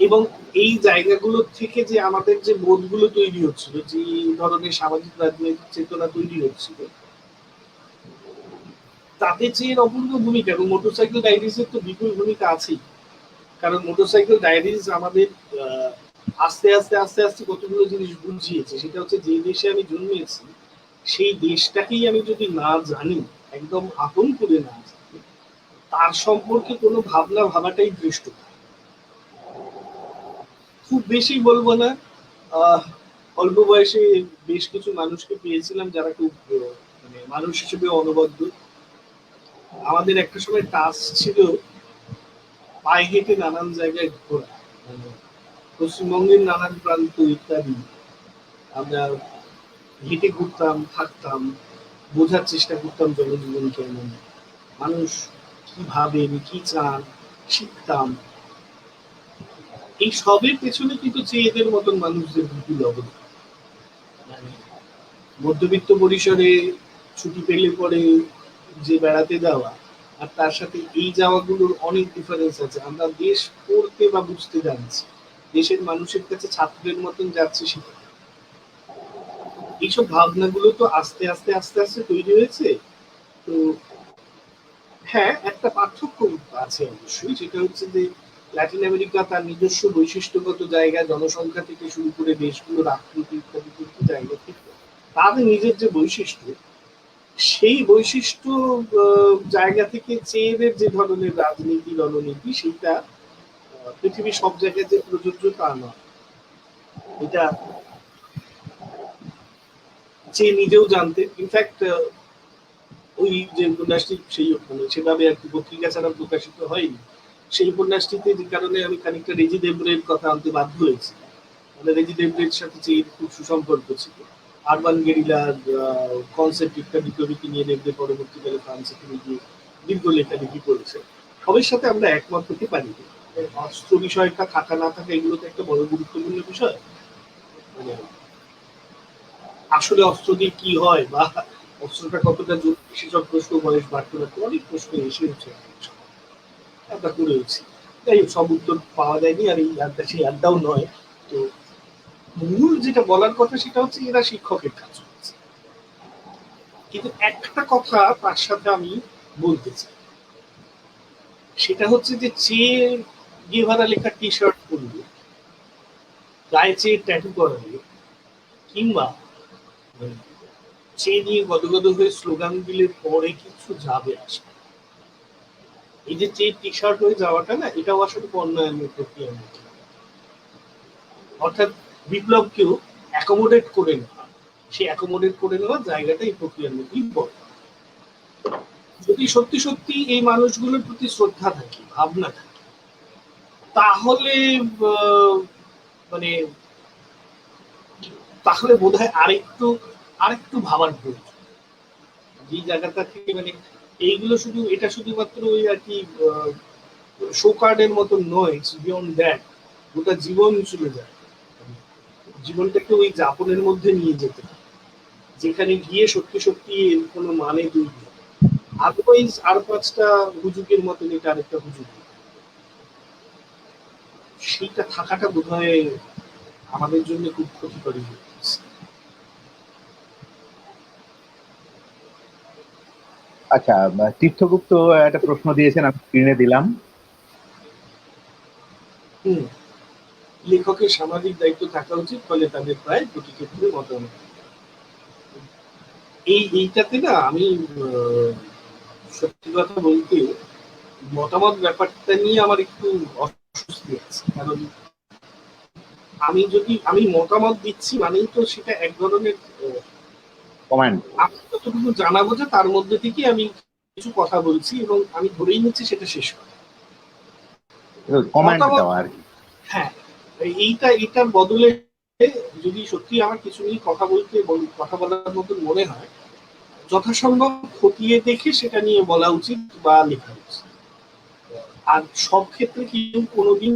এবং এই জায়গাগুলো থেকে যে আমাদের যে বোধগুলো তৈরি হচ্ছিল, যে ধরনের সামাজিক রাজনৈতিক চেতনা তৈরি হচ্ছিল, তাতে যে অপূর্ব ভূমিকা, এবং মোটরসাইকেল ডায়েরিজের তো বিপুল ভূমিকা আছেই। কারণ মোটরসাইকেল ডায়েরিজ আমাদের আস্তে আস্তে আস্তে আস্তে কতগুলো জিনিস বুঝিয়েছে। সেটা হচ্ছে যে দেশে আমি জন্মেছি, সেই দেশটাকেই আমি যদি না জানি, একদম আপন করে না জানি, তার সম্পর্কে কোনো ভাবনা ভাবাটাই দৃষ্ট। খুব বেশি বলবো না, অল্প বয়সে বেশ কিছু মানুষকে পেয়েছিলাম যারা খুব মানে মানুষ হিসেবে অনবদ্য। আমাদের একটা সময় টাস্ক ছিল পায়ে হেঁটে নানান জায়গায় ঘোরা, মানে পশ্চিমবঙ্গের নানান প্রান্ত ইত্যাদি আমরা হেঁটে ঘুরতাম, থাকতাম, বোঝার চেষ্টা করতাম জনজীবন কেমন, মানুষ কি ভাবেন, কি চান, শিখতাম। এই সবের পেছনে কিন্তু এদের মতন মানুষদের বিপুল অবদান। মানে মধ্যবিত্ত পরিসরে ছুটি পেলে পরে যে বেড়াতে যাওয়া, আর তার সাথে এই যাওয়াগুলোর অনেক ডিফারেন্স আছে। আমরা দেশ পড়তে বা বুঝতে যাচ্ছি, দেশের মানুষের কাছে ছাত্রের মতন যাচ্ছে শিখতে। এইসব ভাবনাগুলো তো আস্তে আস্তে আস্তে আস্তে তৈরি হয়েছে। তো হ্যাঁ, একটা পার্থক্য আছে অবশ্যই, সেটা হচ্ছে যে ল্যাটিন আমেরিকা তার নিজস্ব বৈশিষ্ট্যগত জায়গা, জনসংখ্যা থেকে শুরু করে দেশগুলোর আকৃতি ইত্যাদি জায়গা থেকে তাদের নিজের যে বৈশিষ্ট্য, সেই বৈশিষ্ট্য জায়গা থেকে চেয়েদের যে ধরনের রাজনীতি রণনীতি, সেইটা পৃথিবীর সব জায়গায় যে প্রযোজ্য তা নয়। এটা সে নিজেও জানতেন। ইনফ্যাক্ট ওই যে উপন্যাসটি সেই সেভাবে আর কি পত্রিকা ছাড়া প্রকাশিত হয়নি, সেই উপন্যাসটিতে যে কারণে আমি খানিকটা রেজি দেবরের কথা আনতে বাধ্য হয়েছি। মানে রেজি দেবরের সাথে যে খুব সুসম্পর্ক ছিল, আরবান গেরিলার কনসেপ্ট ইত্যাদি প্রভৃতি নিয়ে দেবরে পরবর্তীকালে ফ্রান্সে তিনি গিয়ে দীর্ঘ লেখালেখি করেছে। সবের সাথে আমরা একমত হতে পারিনি। অস্ত্র বিষয়টা থাকা না থাকা এগুলো তো একটা বড় গুরুত্বপূর্ণ বিষয়। মানে আসলে অস্ত্র দিয়ে কি হয় বা অস্ত্রটা কতটা জরুরি সেসব প্রশ্ন বয়স বাড়তে বাড়তে অনেক প্রশ্ন এসে হচ্ছে আমরা করেছি। যাই হোক, সব উত্তর পাওয়া যায়নি, আর এই আড্ডা সেই আড্ডাও নয়। তো মূল যেটা বলার কথা সেটা হচ্ছে এরা শিক্ষকের কাজ করছে, কিন্তু একটা কথা তার সাথে আমি বলতে চাই, সেটা হচ্ছে যে চে গেভারা লেখা টি শার্ট পরলে, গায়ে চে ট্যাটু করালে, কিংবা চে নিয়ে গদগদ হয়ে স্লোগান দিলে পরে কিছু যাবে আসবে। এই যে চে টি শার্ট হয়ে যাওয়াটা না, এটাও আসলে বন্যায়নের প্রক্রিয়া, অর্থাৎ বিপ্লবকেও অ্যাকোমোডেট করে নেওয়া, সেই অ্যাকোমোডেট করে নেওয়ার জায়গাটা এই প্রক্রিয়ার মধ্যেই পড়ে। যদি সত্যি সত্যি এই মানুষগুলোর প্রতি শ্রদ্ধা থাকে, ভাবনা থাকে, তাহলে মানে তাহলে বোধহয় আরেকটু ভাবার প্রয়োজন। যে জায়গাটা থেকে মানে এইগুলো শুধু এটা শুধুমাত্র ওই আর কি শো কার্ডের মতো নয়, ইটস বিয়ন্ড দ্যাট। গোটা জীবন চলে যায়, জীবনটাকে ওই যাপনের মধ্যে নিয়ে যেতে, যেখানে গিয়ে সত্যি সত্যি এর কোনো মানে দুই, আদারওয়াইজ আর পাঁচটা হুজুকের মতন এটা আরেকটা হুজুক, সেইটা থাকাটা বোধহয় আমাদের জন্য খুব ক্ষতিকরী হয়ে গেছে। আচ্ছা, তীর্থগুপ্ত একটা প্রশ্ন দিয়েছেন, আমি স্ক্রিনে দিলাম। লেখকের সামাজিক দায়িত্ব থাকা উচিত, ফলে তাদের প্রায় প্রতি ক্ষেত্রে মতামত। এইটাতে না আমি সত্যি কথা বলতে মতামত ব্যাপারটা নিয়ে আমার একটু অস্বস্তি আছে। কারণ আমি মতামত দিচ্ছি মানেই তো সেটা এক ধরনের কমেন্ট, আমি যতটুকু জানাবো যে তার মধ্যে থেকে আমি কিছু কথা বলছি এবং আমি ধরেই নিচ্ছি সেটা শেষ হবে। কমেন্ট দেওয়া আর কি। হ্যাঁ, এইটার বদলে যদি সত্যি আমার কিছু নিয়ে কথা বলার মতন মনে হয়, যথাসম্ভব খতিয়ে দেখে সেটা নিয়ে বলা উচিত বা লেখা উচিত। আর সব ক্ষেত্রে কিন্তু কোনোদিন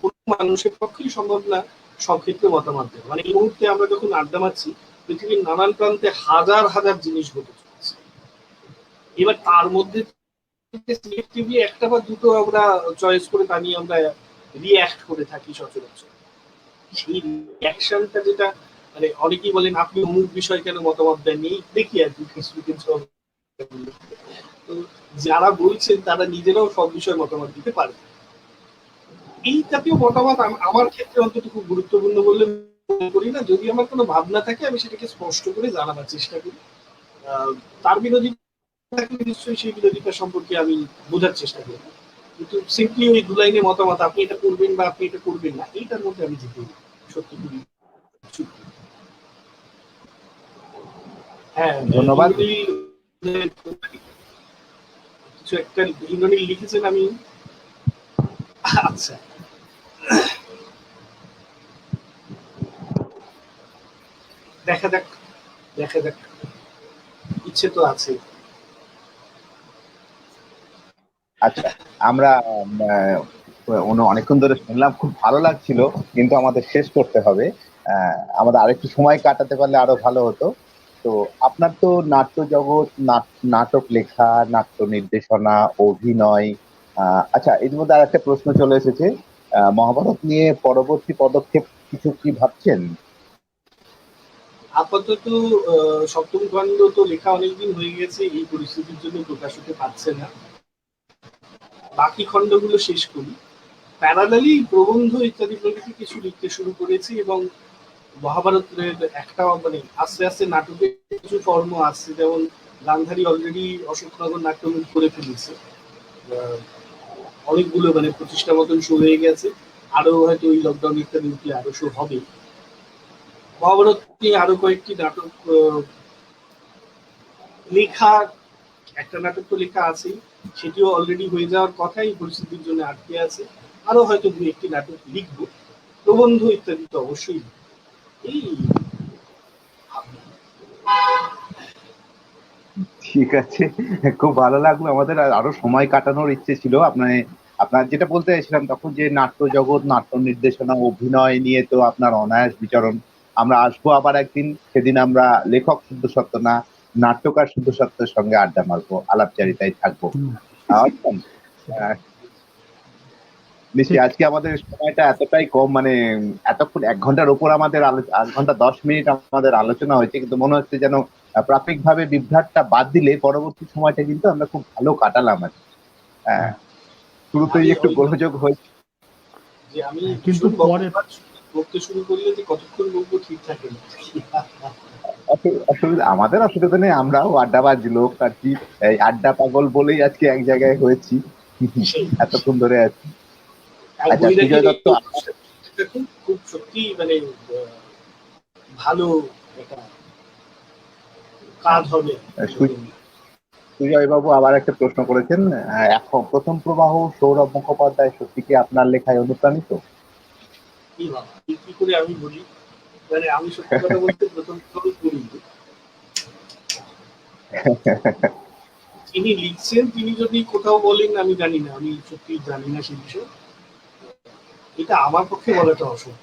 কোনো মানুষের পক্ষেই সম্ভব না সব ক্ষেত্রে মতামত দেওয়া। মানে এই মুহূর্তে আমরা যখন আড্ডা মারছি, পৃথিবীর নানান প্রান্তে হাজার হাজার জিনিস ঘটে চলেছে। এবার তার মধ্যে সিলেক্টিভলি একটা বা দুটো আমরা চয়েস করে তা নিয়ে আমরা রিঅ্যাক্ট করে থাকি সচরাচর। সেই রিঅ্যাকশনটা যেটা মানে অনেকেই বলেন আপনি অমুক বিষয় কেন মতামত দেননি, দেখি আর কি ফেসবুকে। তো যারা বলছেন তারা নিজেরাও সব বিষয়ে মতামত দিতে পারে। এই জাতীয় মতামত আমার ক্ষেত্রে অন্তত খুব গুরুত্বপূর্ণ বলে মনে করি না। যদি আমার কোনো ভাবনা থাকে আমি সেটাকে স্পষ্ট করে জানাবার চেষ্টা করি, তার বিরোধী থাকলে নিশ্চয়ই সেই বিরোধিতা সম্পর্কে আমি বোঝার চেষ্টা করি। কিন্তু সিম্পলি ওই দু লাইনে মতামত আপনি এটা করবেন বা আপনি এটা করবেন না, এইটার মধ্যে আমি যেতে সত্যি করি। হ্যাঁ, ধন্যবাদ। কিছু একটা ইন্দ্রনীল লিখেছেন, আমি আচ্ছা দেখা যাক ইচ্ছে তো আছে। আচ্ছা, আমরা অনেকক্ষণ ধরে শুনলাম, খুব ভালো লাগছিল, কিন্তু আমাদের শেষ করতে হবে। আমাদের আরেকটু সময় কাটাতে পারলে আরো ভালো হতো। তো আপনার তো নাট্য জগৎ, নাটক লেখা, নাট্য নির্দেশনা, অভিনয়। আচ্ছা, এর মধ্যে আর একটা প্রশ্ন চলে এসেছে, মহাভারত নিয়ে পরবর্তী পদক্ষেপ কিছু কি ভাবছেন? আপাতত সপ্তম খণ্ড তো লেখা অনেকদিন হয়ে গেছে, এই পরিস্থিতির জন্য প্রকাশ হতে পারছে না। বাকি খণ্ডগুলো শেষ করি, প্যারালালি প্রবন্ধ ইত্যাদি প্রভৃতি কিছু লিখতে শুরু করেছি, এবং মহাভারতের একটা মানে আস্তে আস্তে নাটকের কিছু ফর্ম আসছে। যেমন গান্ধারী অলরেডি অশোকনগর নাট্যমঞ্চ করে ফেলেছে, অনেকগুলো মানে 25টা মতন শো হয়ে গেছে, আরো হয়তো ওই লকডাউন ইত্যাদি উঠলে আরো শো হবে। মহাভারত নিয়ে আরো কয়েকটি নাটক লেখা, একটা নাটক তো লেখা আছেই, সেটিও অলরেডি হয়ে যাওয়ার কথাই, পরিস্থিতির জন্য আটকে আছে। আরো হয়তো দু একটি নাটক লিখবো, প্রবন্ধ ইত্যাদি তো অবশ্যই লিখবো। এই ভাবনা। ঠিক আছে, খুব ভালো লাগলো। আমাদের আরো সময় কাটানোর ইচ্ছে ছিল। আপনার যেটা বলতে চাইছিলাম তখন, যে নাট্য জগৎ, নাট্য নির্দেশনা, অভিনয় নিয়ে তো আপনার অনায়াস বিচরণ। আমরা আসবো আবার একদিন, সেদিন আমরা লেখক শুদ্ধ সত্য না, নাট্যকার শুদ্ধ সত্যের সঙ্গে আড্ডা মারবো, আলাপচারিতায় থাকবো। আসবেন? নিশ্চয়ই। আজকে আমাদের সময়টা এতটাই কম, মানে এতক্ষণ 1 ঘন্টার উপর আমাদের 1 ঘন্টা 10 মিনিট আমাদের আলোচনা হয়েছে, কিন্তু মনে হচ্ছে যেন প্রাথমিকভাবে বিভ্রাটটা বাদ দিলে পরবর্তী সময়টা কিন্তু আমরা খুব ভালো কাটালাম আর কি। শুরুতেই একটু গোলযোগ হয়েছে, যে আমি কিন্তু পরে বলতে শুরু করলে যে কতক্ষণ বলবো ঠিক থাকে না। অসুবিধা, আমাদের অসুবিধা নেই, আমরাও আড্ডাবাজ লোক আর কি। এই আড্ডা পাগল বলেই আজকে এক জায়গায় হয়েছি, এতক্ষণ ধরে আছি। আচ্ছা, সুজয় দত্ত, খুব সত্যি মানে ভালো একটা কাজ হবে। সুজয় বাবু আবার একটা প্রশ্ন করেছেন, এখন প্রথম প্রবাহ সৌরভ মুখোপাধ্যায় সত্যি কি আপনার লেখায় অনুপ্রাণিত? কি করে আমি বলি, মানে আমি সত্যি কথা বলতে প্রথম করিনি। তিনি লিখছেন, তিনি যদি কোথাও বলেন আমি জানি না, আমি সত্যি জানি না সে বিষয়ে, এটা আমার পক্ষে বলাটা অসম্ভব।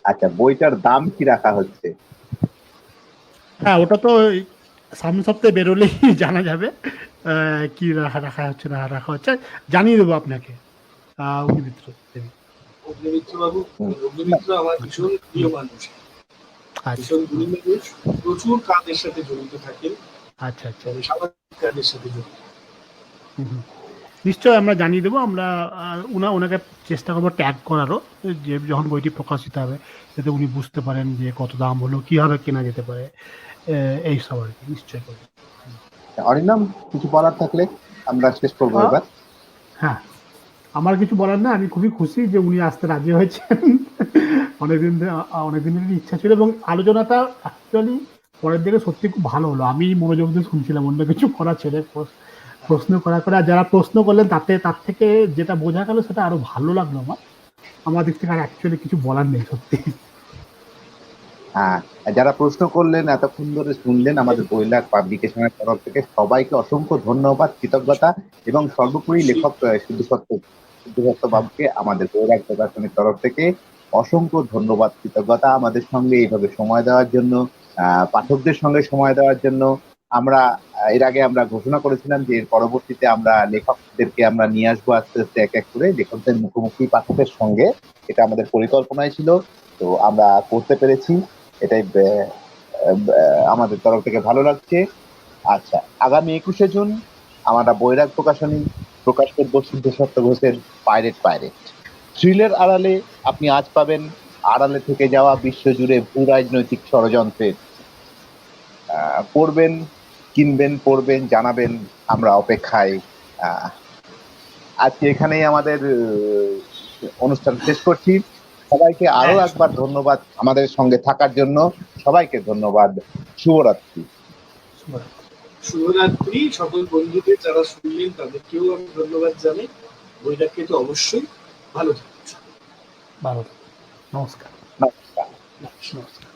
আচ্ছা, বইটার দাম কি রাখা হচ্ছে? হ্যাঁ, ওটা তো সামনের সপ্তাহে বেরোলেই জানা যাবে কি রাখা হচ্ছে না রাখা হচ্ছে, জানিয়ে দেবো আপনাকে। অগ্নিমিত্র বাবু, অগ্নিমিত্র আমার ভীষণ প্রিয় মানুষ, ভীষণ গুণী মানুষ, প্রচুর কাজের সাথে জড়িত থাকেন। আচ্ছা আচ্ছা, সামাজিক কাজের সাথে জড়িত। নিশ্চয় আমরা জানিয়ে দেবো। আমরা ওনাকে চেষ্টা করবো ট্যাগ করারও, যে যখন বইটি প্রকাশিত হবে যাতে উনি বুঝতে পারেন যে কত দাম হলো, কিভাবে কেনা যেতে পারে, এই সব আর কি। নিশ্চয় করবো। অরিন্দম, কিছু বলার থাকলে আমরা শেষ করবো এবার। হ্যাঁ, আমার কিছু বলার না, আমি খুবই খুশি যে উনি আসতে রাজি হয়েছেন। অনেকদিনের ইচ্ছা ছিল, এবং আলোচনাটা অ্যাকচুয়ালি পরের দিকে সত্যি খুব ভালো হলো। আমি মনোযোগ দিয়ে শুনছিলাম, অন্য কিছু করা ছেড়ে প্রশ্ন করা করে। আর যারা প্রশ্ন করলেন তার থেকে যেটা বোঝা গেল সেটা আরো ভালো লাগলো আমার দিক থেকে। আর অ্যাকচুয়ালি কিছু বলার নেই সত্যি। হ্যাঁ, যারা প্রশ্ন করলেন, এতক্ষণ ধরে শুনলেন, আমাদের বৈলাখ পাবলিকেশনের তরফ থেকে সবাইকে অসংখ্য ধন্যবাদ, কৃতজ্ঞতা, এবং সর্বোপরি লেখক শুদ্ধ সত্য বাবুকে আমাদের বৈলাখ প্রকাশনের তরফ থেকে অসংখ্য ধন্যবাদ, কৃতজ্ঞতা, আমাদের সঙ্গে এইভাবে সময় দেওয়ার জন্য, পাঠকদের সঙ্গে সময় দেওয়ার জন্য। আমরা এর আগে আমরা ঘোষণা করেছিলাম যে এর পরবর্তীতে আমরা লেখকদেরকে আমরা নিয়ে আসবো আস্তে আস্তে এক এক করে লেখকদের মুখোমুখি পাঠকের সঙ্গে। এটা আমাদের পরিকল্পনায় ছিল, তো আমরা করতে পেরেছি, এটাই আমাদের তরফ থেকে ভালো লাগছে। আচ্ছা, আগামী 21শে জুন আমরা বৈরাগ প্রকাশনী প্রকাশ করবো শুদ্ধ সত্য ঘোষের পাইরেট। থ্রিলের আড়ালে আপনি আজ পাবেন আড়ালে থেকে যাওয়া বিশ্বজুড়ে ভূ রাজনৈতিক ষড়যন্ত্রের। পড়বেন, কিনবেন, পড়বেন, জানাবেন, আমরা অপেক্ষায়। আজকে এখানেই আমাদের অনুষ্ঠান শেষ করছি। সবাইকে আরো একবার ধন্যবাদ আমাদের সঙ্গে থাকার জন্য। সবাইকে ধন্যবাদ। শুভরাত্রি। শুভরাত্রি। সকল বন্ধুদের যারা শুনলেন তাদেরকেও আমি ধন্যবাদ জানাই। বইটাকে তো অবশ্যই ভালো থাকুন। ভালো থাকুন। নমস্কার। নমস্কার। নমস্কার।